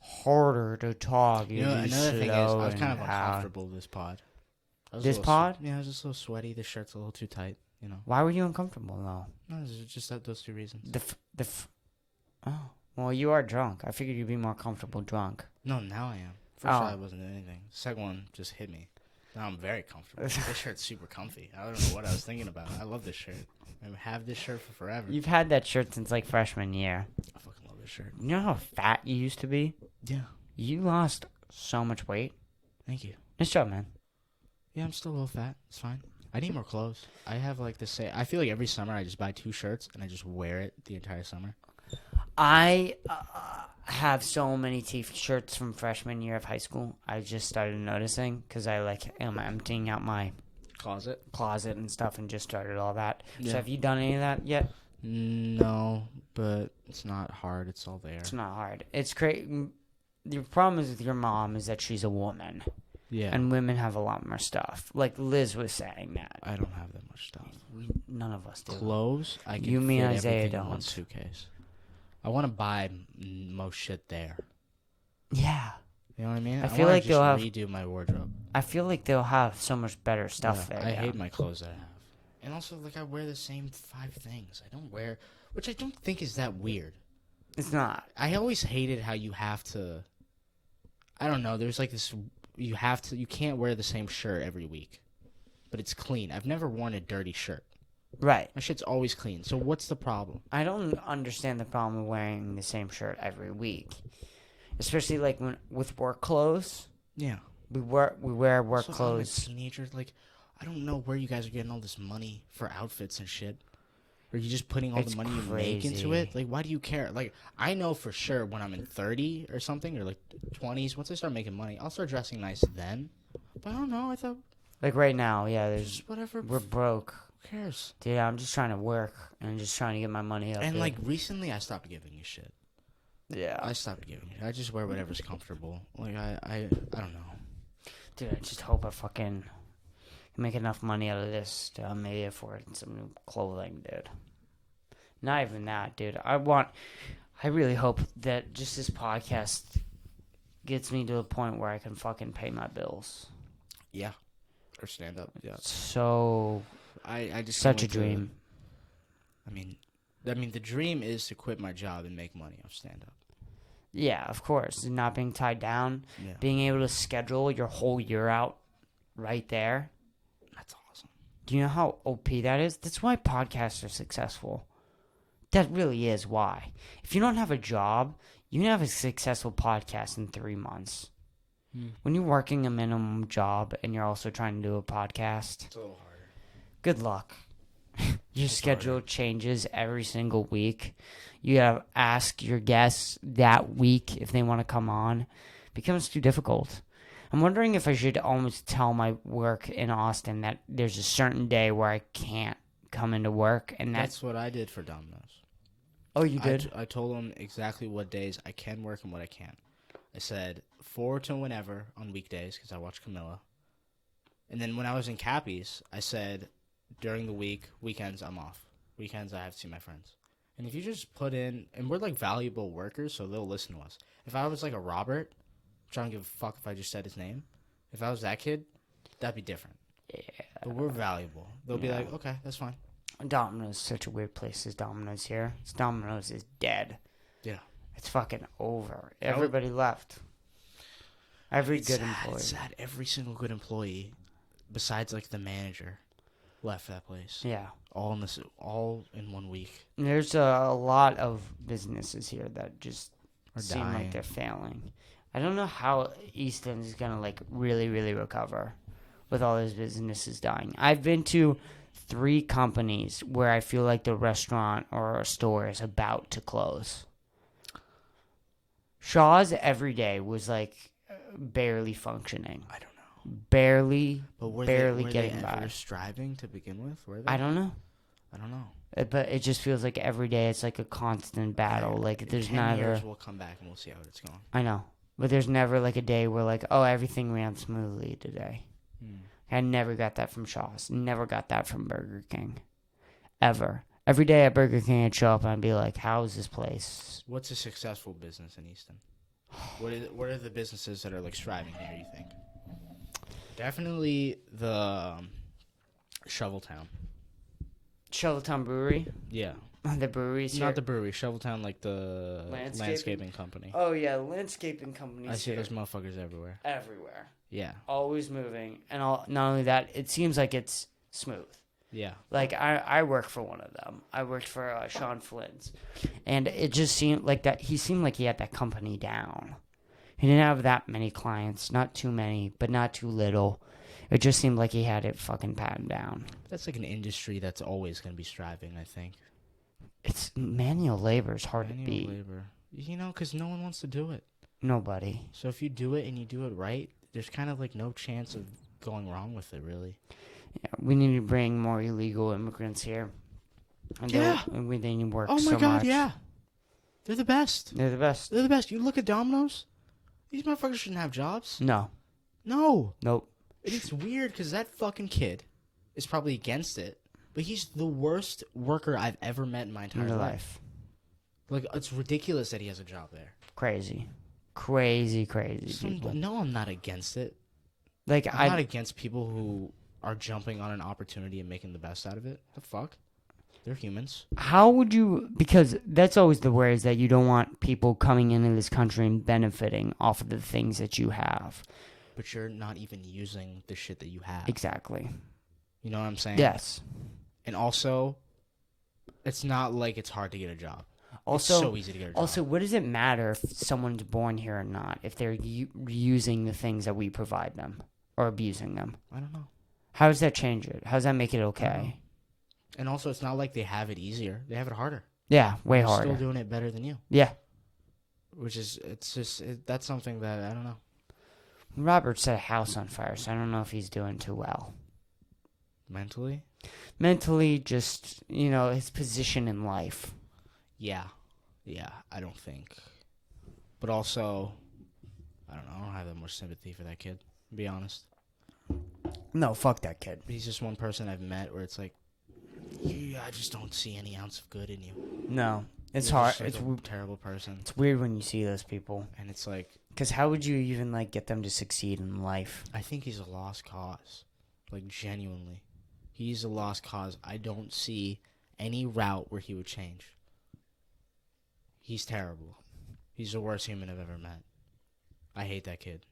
S1: harder to talk.
S2: You know, another thing is, I was kind of uncomfortable with this pod.
S1: This pod?
S2: Yeah, I was just a little sweaty. The shirt's a little too tight, you know.
S1: Why were you uncomfortable, though?
S2: No, it's just those two reasons.
S1: Oh, well, you are drunk. I figured you'd be more comfortable drunk.
S2: No, now I am. First shot, I wasn't doing anything. Second one just hit me. Now I'm very comfortable. This shirt's super comfy. I don't know what I was thinking about. I love this shirt. I have this shirt for forever.
S1: You've had that shirt since, like, freshman year.
S2: I fucking love this shirt.
S1: You know how fat you used to be?
S2: Yeah.
S1: You lost so much weight.
S2: Thank you.
S1: Nice job, man.
S2: Yeah, I'm still a little fat. It's fine. I need more clothes. I have, like, this. I feel like every summer I just buy 2 shirts and I just wear it the entire summer.
S1: I have so many T-shirts from freshman year of high school. I just started noticing because I, like, am emptying out my closet and stuff and just started all that.
S2: Yeah.
S1: So have you done any of that yet?
S2: No, but it's not hard. It's all there.
S1: It's not hard. It's great. Your problem is with your mom is that she's a woman.
S2: Yeah.
S1: And women have a lot more stuff. Like Liz was saying that.
S2: I don't have that much stuff.
S1: None of us do.
S2: Clothes, I can
S1: You, me,
S2: fit
S1: Isaiah
S2: everything in one
S1: don't.
S2: suitcase. I want to buy most shit there.
S1: Yeah.
S2: You know what I mean?
S1: I feel like they'll have
S2: redo my wardrobe.
S1: I feel like they'll have so much better stuff there.
S2: I hate my clothes that I have. And also, like, I wear the same 5 things. I don't wear, which I don't think is that weird.
S1: It's not.
S2: I always hated how you have to, I don't know, there's like this, you can't wear the same shirt every week. But it's clean. I've never worn a dirty shirt.
S1: Right.
S2: My shit's always clean. So what's the problem?
S1: I don't understand the problem of wearing the same shirt every week. Especially like with work clothes.
S2: Yeah.
S1: We wear work
S2: Also,
S1: clothes.
S2: I'm a teenager, like, I don't know where you guys are getting all this money for outfits and shit. Or are you just putting all the money you make into it? Like, why do you care? Like, I know for sure when I'm in 30 or something, or like 20s, once I start making money, I'll start dressing nice then. But I don't know, I thought...
S1: Like right now, yeah, there's...
S2: Just whatever.
S1: We're broke.
S2: Who cares?
S1: Dude, I'm just trying to work and just trying to get my money up.
S2: And, like, recently I stopped giving a shit.
S1: Yeah.
S2: I stopped giving a shit. I just wear whatever's comfortable. Like, I don't know.
S1: Dude, I just hope I fucking make enough money out of this to maybe afford some new clothing, dude. Not even that, dude. I really hope that just this podcast gets me to a point where I can fucking pay my bills.
S2: Yeah. Or stand up, yeah.
S1: So,
S2: I just
S1: such a dream.
S2: I mean, the dream is to quit my job and make money off stand up.
S1: Yeah, of course. Not being tied down.
S2: Yeah.
S1: Being able to schedule your whole year out right there.
S2: That's awesome.
S1: Do you know how OP that is? That's why podcasts are successful. That really is why. If you don't have a job, you can have a successful podcast in 3 months. When you're working a minimum job and you're also trying to do a podcast,
S2: It's a little harder.
S1: good luck. Your schedule changes every single week. You gotta ask your guests that week if they want to come on. It becomes too difficult. I'm wondering if I should almost tell my work in Austin that there's a certain day where I can't come into work, and
S2: That's what I did for Domino's.
S1: Oh, you did?
S2: I told them exactly what days I can work and what I can't. I said 4 to whenever on weekdays because I watch Camilla. And then when I was in Cappy's, I said during the week, weekends, I'm off. Weekends, I have to see my friends. And if you just put in, and we're like valuable workers, so they'll listen to us. If I was like a Robert, which I don't give a fuck if I just said his name. If I was that kid, that'd be different.
S1: Yeah.
S2: But we're valuable. They'll be like, okay, that's fine.
S1: Domino's is such a weird place as Domino's here. Domino's is dead.
S2: Yeah.
S1: It's fucking over. Everybody left. Every good employee.
S2: It's sad. Every single good employee, besides like the manager, left that place.
S1: Yeah.
S2: All in 1 week.
S1: There's a lot of businesses here that just seem
S2: dying.
S1: like they're failing. I don't know how Easton is going to like really, really recover with all those businesses dying. I've been to 3 companies where I feel like the restaurant or a store is about to close. Shaw's every day was like barely functioning.
S2: I don't know.
S1: Barely
S2: Were
S1: getting
S2: they
S1: by.
S2: ever striving to begin with? Were they?
S1: I don't know.
S2: I don't know.
S1: But it just feels like every day it's like a constant battle. Like there's
S2: 10
S1: never.
S2: years we'll come back and we'll see how it's going.
S1: I know, but there's never like a day where like, oh, everything ran smoothly today. I never got that from Shaw's. Never got that from Burger King. Ever. Every day at Burger King, I'd show up and I'd be like, how is this place?
S2: What's a successful business in Easton? What are the businesses that are like striving here, you think? Definitely the Shoveltown.
S1: Shoveltown Brewery?
S2: Yeah.
S1: The breweries here?
S2: Not the brewery. Shoveltown, like the landscaping company.
S1: Oh, yeah. Landscaping companies
S2: I see
S1: here.
S2: those motherfuckers everywhere.
S1: Everywhere.
S2: Yeah.
S1: Always moving. And not only that, it seems like it's smooth.
S2: Yeah.
S1: Like, I work for one of them. I worked for Sean Flynn's. And it just seemed like that. He seemed like he had that company down. He didn't have that many clients. Not too many, but not too little. It just seemed like he had it fucking patted down.
S2: That's like an industry that's always going to be striving, I think.
S1: It's manual labor is hard to
S2: Manual
S1: beat.
S2: labor. You know, because no one wants to do it.
S1: Nobody.
S2: So if you do it and you do it right, there's kind of like no chance of going wrong with it, really.
S1: Yeah, we need to bring more illegal immigrants here. And they need to work so much.
S2: Oh my God, yeah. They're the best.
S1: They're the best.
S2: They're the best. You look at Domino's, these motherfuckers shouldn't have jobs.
S1: No.
S2: No.
S1: Nope.
S2: It's weird because that fucking kid is probably against it, but he's the worst worker I've ever met in my entire life. Like, it's ridiculous that he has a job there.
S1: Crazy people.
S2: No, I'm not against it.
S1: Like
S2: I'm not against people who are jumping on an opportunity and making the best out of it. The fuck? They're humans.
S1: How would you... Because that's always the worry, is that you don't want people coming into this country and benefiting off of the things that you have.
S2: But you're not even using the shit that you have.
S1: Exactly.
S2: You know what I'm saying?
S1: Yes.
S2: And also, it's not like it's hard to get a job.
S1: Also,
S2: it's so easy to get a job.
S1: Also, what does it matter if someone's born here or not, if they're using the things that we provide them or abusing them?
S2: I don't know.
S1: How does that change it? How does that make it okay?
S2: And also, it's not like they have it easier. They have it harder.
S1: Yeah, way
S2: They're
S1: harder.
S2: still doing it better than you.
S1: Yeah.
S2: Which is, that's something that, I don't know.
S1: Robert set a house on fire, so I don't know if he's doing too well.
S2: Mentally?
S1: Mentally, just, his position in life.
S2: Yeah. Yeah, I don't think. But also, I don't know. I don't have that much sympathy for that kid, to be honest.
S1: No, fuck that kid.
S2: He's just one person I've met where it's like, I just don't see any ounce of good in you.
S1: No. It's
S2: You're
S1: hard.
S2: just, like,
S1: It's
S2: a terrible person.
S1: It's weird when you see those people.
S2: And it's like...
S1: Because how would you even, get them to succeed in life?
S2: I think he's a lost cause. Like, genuinely. He's a lost cause. I don't see any route where he would change. He's terrible. He's the worst human I've ever met. I hate that kid.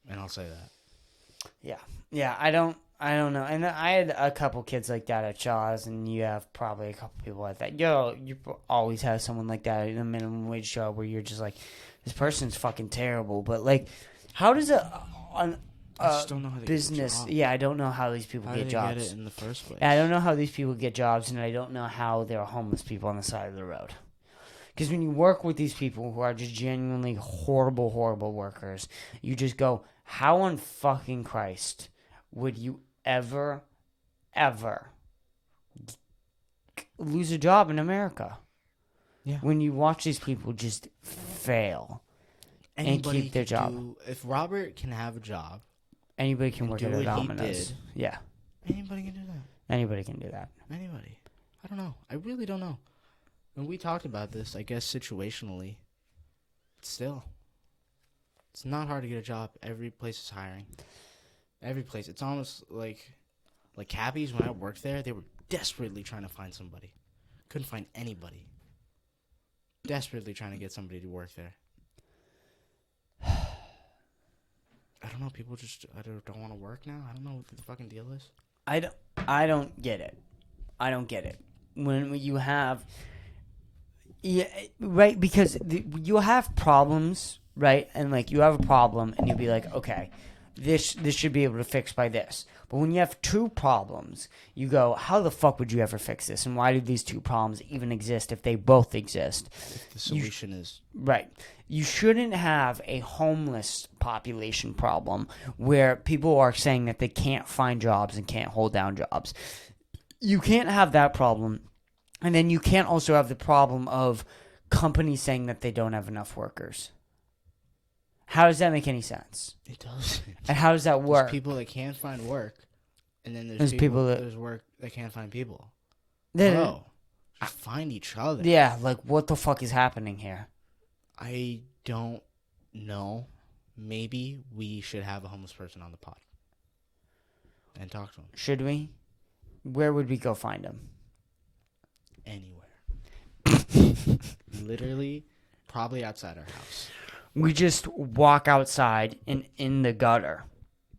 S2: And I'll say that.
S1: Yeah, I don't know. And I had a couple kids like that at Shaw's, and you have probably a couple people like that. You always have someone like that in a minimum wage job where you're just like, this person's fucking terrible. But like, how does
S2: I just don't know how they
S1: business?
S2: get a job.
S1: Yeah, I don't know how these people
S2: How
S1: get
S2: do they
S1: jobs.
S2: get it in the first place?
S1: Yeah, I don't know how these people get jobs, and I don't know how there are homeless people on the side of the road. Because when you work with these people who are just genuinely horrible, horrible workers, you just go, how on fucking Christ would you ever lose a job in America?
S2: Yeah.
S1: When you watch these people just fail and keep their job.
S2: If Robert can have a job,
S1: Anybody can work at a
S2: what he
S1: Domino's.
S2: did.
S1: Yeah.
S2: Anybody can do that.
S1: Anybody can do that.
S2: Anybody. I don't know. I really don't know. When we talked about this, I guess situationally, still, it's not hard to get a job. Every place is hiring. Every place. It's almost like Cabby's, when I worked there, they were desperately trying to find somebody. Couldn't find anybody. Desperately trying to get somebody to work there. I don't know. People just don't want to work now. I don't know what the fucking deal is.
S1: I don't get it. I don't get it. When you have... Yeah, right, because you have problems, right? And, like, you have a problem, and you'll be like, okay, this should be able to fix by this. But when you have two problems, you go, how the fuck would you ever fix this? And why do these two problems even exist if they both exist?
S2: If the solution is...
S1: Right. You shouldn't have a homeless population problem where people are saying that they can't find jobs and can't hold down jobs. You can't have that problem. And then you can't also have the problem of companies saying that they don't have enough workers. How does that make any sense?
S2: It doesn't.
S1: And how does that work?
S2: There's people that can't find work, and then
S1: There's people that...
S2: there's work that can't find people.
S1: Then,
S2: Bro, just find each other.
S1: Yeah, like, what the fuck is happening here?
S2: I don't know. Maybe we should have a homeless person on the pod and talk to him.
S1: Should we? Where would we go find him?
S2: Anywhere. Literally, probably outside our house.
S1: We just walk outside and in the gutter.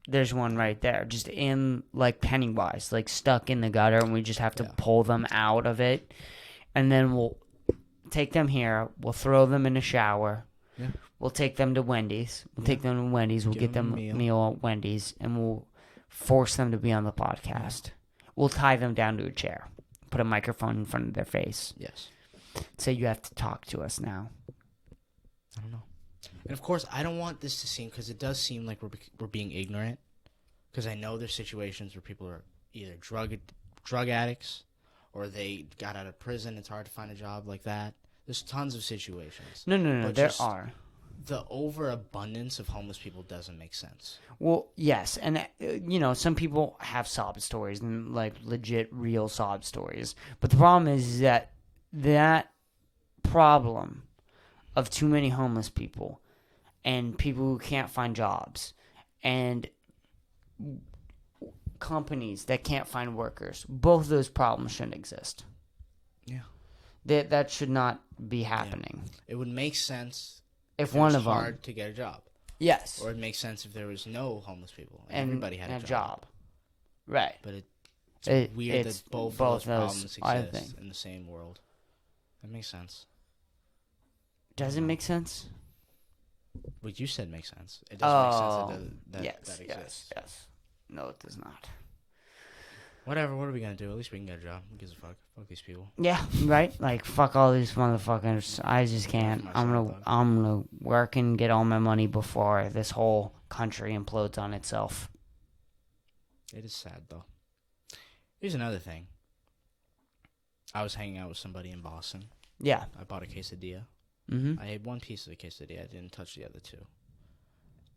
S1: There's one right there. Just in, like, Pennywise. Like, stuck in the gutter. And we just have to pull them out of it. And then we'll take them here. We'll throw them in a shower.
S2: Yeah.
S1: We'll take them to Wendy's. We'll take them to Wendy's. We'll get them a meal at Wendy's. And we'll force them to be on the podcast. We'll tie them down to a chair. Put a microphone in front of their face.
S2: Yes.
S1: Say, you have to talk to us now.
S2: I don't know. And of course, I don't want this to seem, because it does seem like we're being ignorant. Because I know there's situations where people are either drug addicts, or they got out of prison. It's hard to find a job like that. There's tons of situations.
S1: No. There are.
S2: The overabundance of homeless people doesn't make sense.
S1: Well, yes, and some people have sob stories and like legit, real sob stories. But the problem is that problem of too many homeless people and people who can't find jobs and companies that can't find workers, both those problems shouldn't exist.
S2: Yeah,
S1: that should not be happening.
S2: Yeah. It would make sense
S1: if one of them
S2: hard to get a job.
S1: Yes,
S2: or it makes sense if there was no homeless people and everybody had a job.
S1: Right,
S2: but it's weird that both of those problems exist in the same world. That makes sense.
S1: Does it make sense?
S2: What you said makes sense. It does make sense that exists.
S1: Yes. No, it does not.
S2: Whatever. What are we gonna do? At least we can get a job. Who gives a fuck? Fuck these people.
S1: Yeah, right. Like, fuck all these motherfuckers. I just can't. I'm gonna work and get all my money before this whole country implodes on itself.
S2: It is sad though. Here's another thing. I was hanging out with somebody in Boston.
S1: Yeah.
S2: I bought a quesadilla.
S1: Mm-hmm.
S2: I ate one piece of the quesadilla. I didn't touch the other two.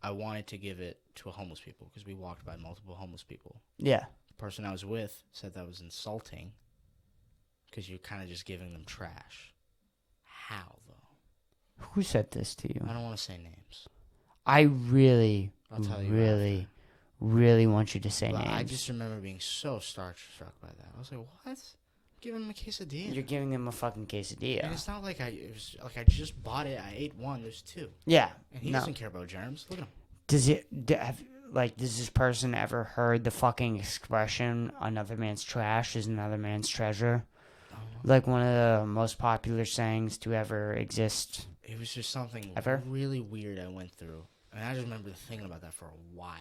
S2: I wanted to give it to a homeless people because we walked by multiple homeless people.
S1: Yeah.
S2: The person I was with said that was insulting because you're kind of just giving them trash. How, though?
S1: Who said this to you?
S2: I don't want to say names.
S1: I really,
S2: I'll tell you
S1: really want you to say names.
S2: I just remember being so starstruck by that. I was like, what? Giving them a quesadilla.
S1: You're giving them a fucking quesadilla.
S2: And it's not like I just bought it. I ate one. There's two.
S1: Yeah.
S2: And he doesn't care about germs. Look at him.
S1: Does it? like, does this person ever heard the fucking expression, another man's trash is another man's treasure? Like, one of the most popular sayings to ever exist.
S2: It was just something
S1: ever?
S2: really weird I went through. And I just remember thinking about that for a while.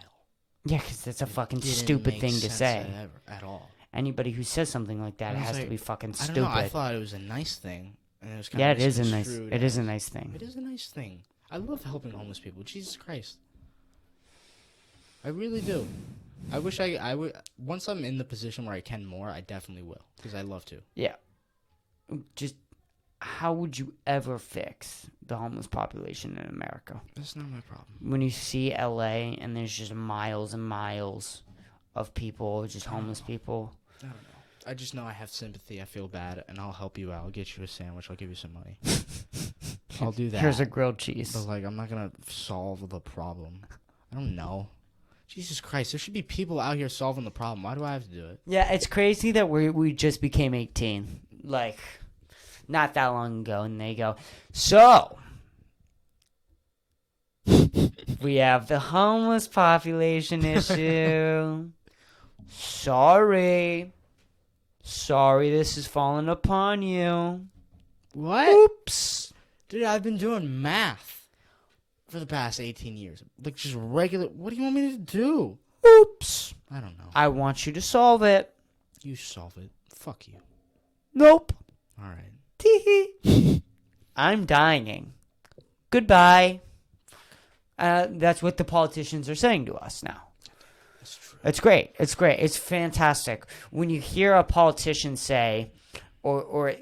S1: Yeah, because that's a fucking
S2: Didn't
S1: stupid
S2: make
S1: thing to
S2: sense
S1: say.
S2: At all.
S1: Anybody who says something like that
S2: And I was
S1: has to
S2: like,
S1: be fucking
S2: I
S1: stupid.
S2: don't know. I thought it was a nice thing. And it was kind
S1: Yeah,
S2: of
S1: it is a nice.
S2: misconstrued
S1: It is a
S2: as-
S1: nice thing.
S2: It is a nice thing. I love helping homeless people. Jesus Christ. I really do. I wish I would. Once I'm in the position where I can more, I definitely will. Because I love to.
S1: Yeah. Just, how would you ever fix the homeless population in America?
S2: That's not my problem.
S1: When you see LA and there's just miles and miles of people, just homeless people.
S2: I don't know. I just know I have sympathy. I feel bad, and I'll help you out. I'll get you a sandwich. I'll give you some money. I'll do that.
S1: Here's a grilled cheese.
S2: But, like, I'm not going to solve the problem. I don't know. Jesus Christ. There should be people out here solving the problem. Why do I have to do it?
S1: Yeah, it's crazy that we just became 18. Like, not that long ago. And they go, so, we have the homeless population issue. Sorry, this is falling upon you.
S2: What?
S1: Oops.
S2: Dude, I've been doing math for the past 18 years. Like, just regular. What do you want me to do?
S1: Oops.
S2: I don't know.
S1: I want you to solve it.
S2: You solve it. Fuck you.
S1: Nope.
S2: All right.
S1: Tee-hee. I'm dying. Goodbye. That's what the politicians are saying to us now.
S2: That's true.
S1: It's great. It's great. It's fantastic. When you hear a politician say, or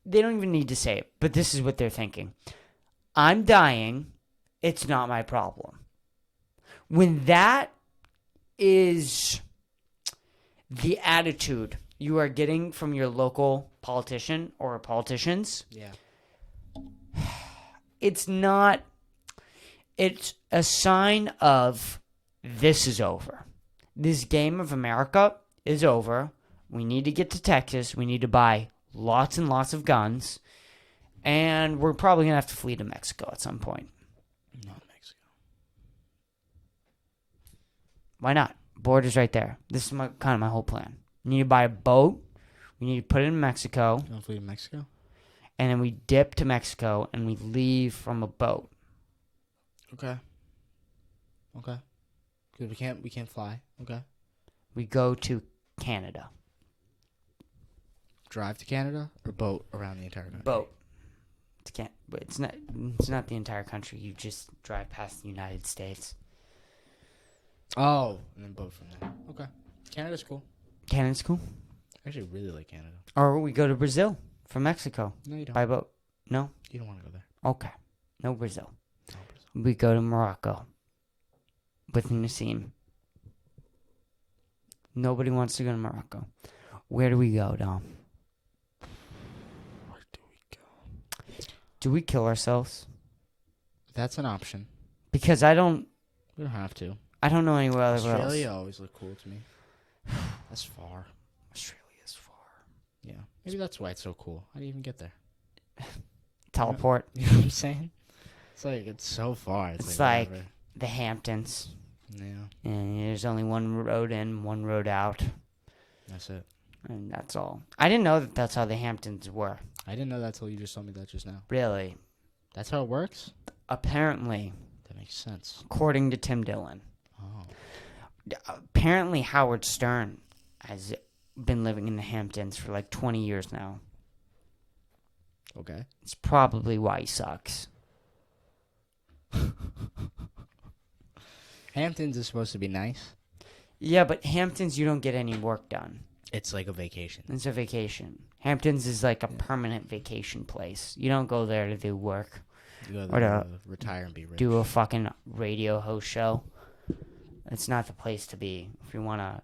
S1: they don't even need to say it, but this is what they're thinking. I'm dying. It's not my problem. When that is the attitude you are getting from your local politician or politicians,
S2: Yeah.
S1: it's not, it's a sign of this is over. This game of America is over. We need to get to Texas. We need to buy lots and lots of guns. And we're probably going to have to flee to Mexico at some point.
S2: Not Mexico.
S1: Why not? Border's right there. This is kind of my whole plan. We need to buy a boat. We need to put it in Mexico.
S2: You want to flee to Mexico?
S1: And then we dip to Mexico and we leave from a boat.
S2: Okay. Okay. Because we can't fly. Okay.
S1: We go to Canada.
S2: Drive to Canada or boat around the entire country?
S1: Boat. It's not the entire country. You just drive past the United States.
S2: Oh, and then boat from there. Okay. Canada's cool.
S1: Canada's cool.
S2: I actually really like Canada.
S1: Or we go to Brazil from Mexico
S2: No, you don't.
S1: by boat. No?
S2: You don't want to go there.
S1: Okay. No Brazil.
S2: No, Brazil.
S1: We go to Morocco with Nassim. Nobody wants to go to Morocco. Where do we go, Dom?
S2: Where do we go?
S1: Do we kill ourselves?
S2: That's an option.
S1: Because I don't
S2: We don't have to.
S1: know anywhere else.
S2: Australia always looked cool to me. That's far.
S1: Australia's far.
S2: Yeah. Maybe that's why it's so cool. How do you even get there?
S1: Teleport.
S2: You know what I'm saying? It's like, it's so far.
S1: It's like
S2: whatever.
S1: the Hamptons.
S2: Yeah.
S1: And there's only one road in, one road out.
S2: That's it.
S1: And that's all. I didn't know that that's how the Hamptons were.
S2: I didn't know that till you just told me that just now.
S1: Really.
S2: That's how it works?
S1: Apparently,
S2: That makes sense.
S1: according to Tim Dillon.
S2: Oh.
S1: Apparently, Howard Stern has been living in the Hamptons for like 20 years now.
S2: Okay.
S1: It's probably why he sucks.
S2: Hamptons is supposed to be nice.
S1: Yeah, but Hamptons, you don't get any work done.
S2: It's like a vacation.
S1: It's a vacation. Hamptons is like a permanent vacation place. You don't go there to do work.
S2: You go
S1: Or
S2: there
S1: to
S2: to retire and be rich.
S1: Do a fucking radio host show. It's not the place to be if you want to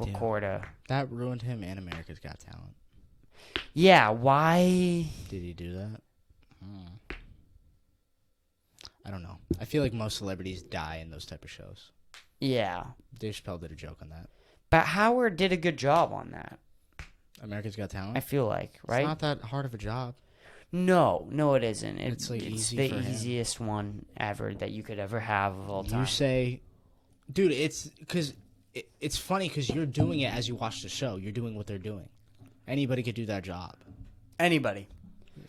S1: record
S2: That ruined him and America's Got Talent.
S1: Yeah, why?
S2: Did he do that? I don't know. I feel like most celebrities die in those type of shows.
S1: Yeah.
S2: Dave Chappelle did a joke on that.
S1: But Howard did a good job on that.
S2: America's Got Talent?
S1: I feel like, right?
S2: It's not that hard of a job.
S1: No, it isn't.
S2: It's like
S1: it's
S2: easy
S1: the
S2: for him.
S1: easiest one ever that you could ever have of all time.
S2: You say Dude, it's because it's funny because you're doing it as you watch the show. You're doing what they're doing. Anybody could do that job.
S1: Anybody.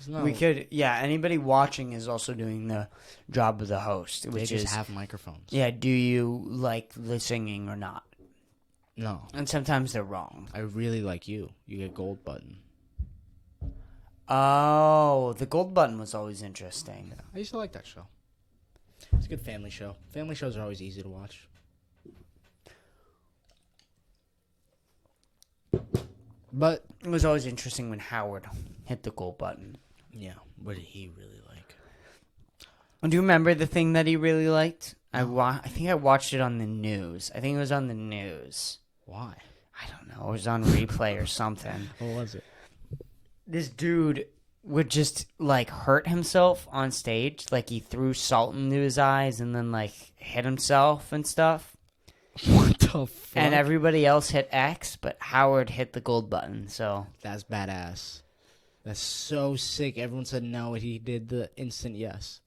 S1: We could, anybody watching is also doing the job of the host, which
S2: they just
S1: is
S2: have microphones.
S1: Yeah, do you like the singing or not?
S2: No.
S1: And sometimes they're wrong.
S2: I really like you. You get gold button.
S1: Oh, the gold button was always interesting.
S2: Yeah, I used to like that show. It's a good family show. Family shows are always easy to watch. But
S1: it was always interesting when Howard hit the gold button.
S2: Yeah, what did he really like?
S1: Do you remember the thing that he really liked? I think I watched it on the news. I think it was on the news.
S2: Why?
S1: I don't know. It was on replay or something.
S2: What was it?
S1: This dude would just, like, hurt himself on stage. Like, he threw salt into his eyes and then, like, hit himself and stuff.
S2: What the fuck?
S1: And everybody else hit X, but Howard hit the gold button, so.
S2: That's badass. That's so sick. Everyone said no, and he did the instant yes.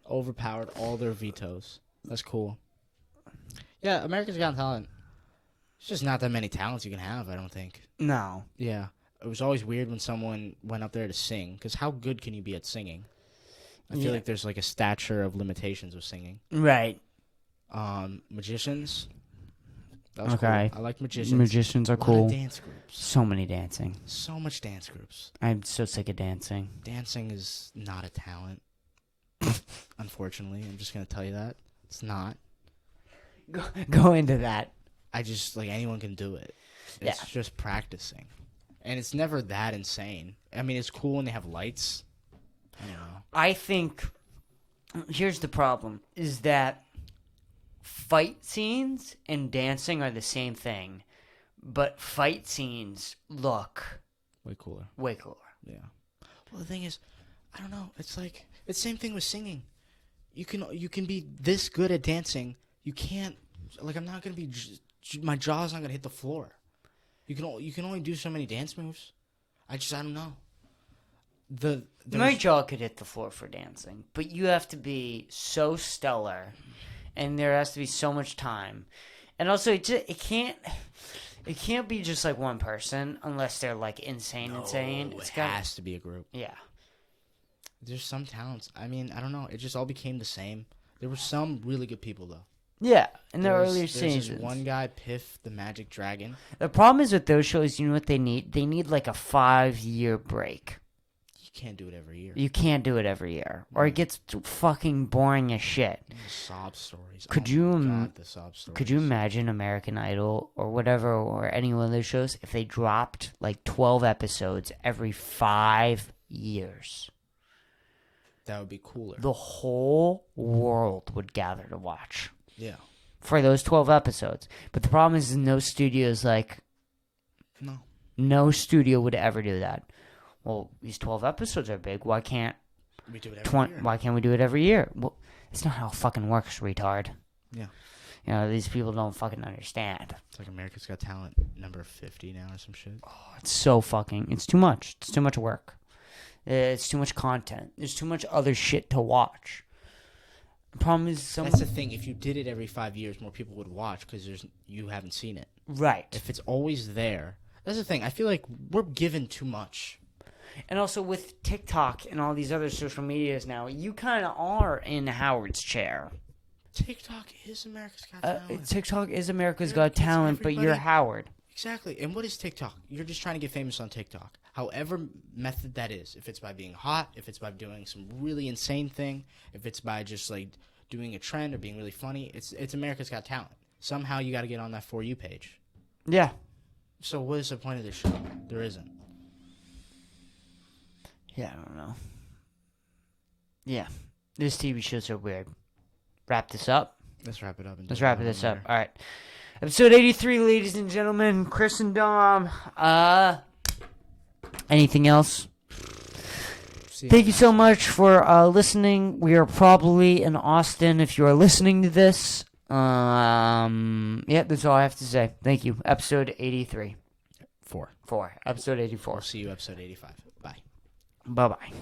S2: Overpowered all their vetoes. That's cool. Yeah, America's Got Talent. It's just not that many talents you can have, I don't think.
S1: No.
S2: Yeah. It was always weird when someone went up there to sing, because how good can you be at singing? I feel like there's like a stature of limitations with singing.
S1: Right.
S2: Magicians. That was
S1: okay.
S2: Cool. I like magicians.
S1: Magicians are cool.
S2: A lot of dance groups.
S1: So many dancing.
S2: So much dance groups.
S1: I'm so sick of dancing.
S2: Dancing is not a talent. Unfortunately, I'm just going to tell you that. It's not.
S1: Go into that.
S2: I just, like, anyone can do it. It's just practicing. And it's never that insane. I mean, it's cool when they have lights. I don't know.
S1: I think, here's the problem, is that fight scenes and dancing are the same thing, but fight scenes look
S2: way cooler.
S1: Way cooler.
S2: Yeah. Well, the thing is, I don't know. It's like it's the same thing with singing. You can be this good at dancing. You can't. Like, I'm not gonna be. My jaw's not gonna hit the floor. You can only do so many dance moves. I don't know.
S1: My jaw could hit the floor for dancing, but you have to be so stellar. And there has to be so much time, and also it can't be just like one person unless they're like insane. It
S2: has to be a group.
S1: Yeah,
S2: there's some talents. I mean, I don't know. It just all became the same. There were some really good people though.
S1: Yeah, in the earlier seasons.
S2: There's one guy, Piff, the Magic Dragon.
S1: The problem is with those shows, you know what they need? They need like a 5-year break.
S2: You can't do it every year.
S1: You can't do it every year, or it gets fucking boring as shit.
S2: Sob stories.
S1: Could
S2: the sob stories.
S1: Could you imagine American Idol or whatever, or any one of those shows, if they dropped like 12 episodes every 5 years?
S2: That would be cooler.
S1: The whole world would gather to watch.
S2: Yeah.
S1: For those 12 episodes. But the problem is no studio's like...
S2: No.
S1: No studio would ever do that. Well, these 12 episodes are big. Why can't
S2: we do it every year?
S1: Why can't we do it every year? Well, it's not how it fucking works, retard.
S2: Yeah.
S1: You know, these people don't fucking understand.
S2: It's like America's Got Talent, number 50 now or some shit.
S1: Oh, it's so fucking... It's too much. It's too much work. It's too much content. There's too much other shit to watch. The problem is...
S2: That's the thing. If you did it every 5 years, more people would watch because you haven't seen it.
S1: Right.
S2: If it's always there... That's the thing. I feel like we're given too much.
S1: And also with TikTok and all these other social medias now, you kind of are in Howard's chair.
S2: TikTok is America's Got Talent.
S1: TikTok is America's Got Talent, but you're Howard.
S2: Exactly. And what is TikTok? You're just trying to get famous on TikTok. However method that is. If it's by being hot, if it's by doing some really insane thing, if it's by just like doing a trend or being really funny, it's America's Got Talent. Somehow you got to get on that For You page.
S1: Yeah.
S2: So what is the point of this show? There isn't.
S1: Yeah, I don't know. Yeah. These TV shows are weird. Wrap this up.
S2: Let's wrap it up.
S1: Let's wrap this up. All right. Episode 83, ladies and gentlemen. Kris and Dom. Anything else? Thank you so much for listening. We are probably in Austin if you are listening to this. Yeah, that's all I have to say. Thank you. Episode 83.
S2: 4.
S1: Episode 84.
S2: We'll see you episode 85. Bye.
S1: Bye-bye.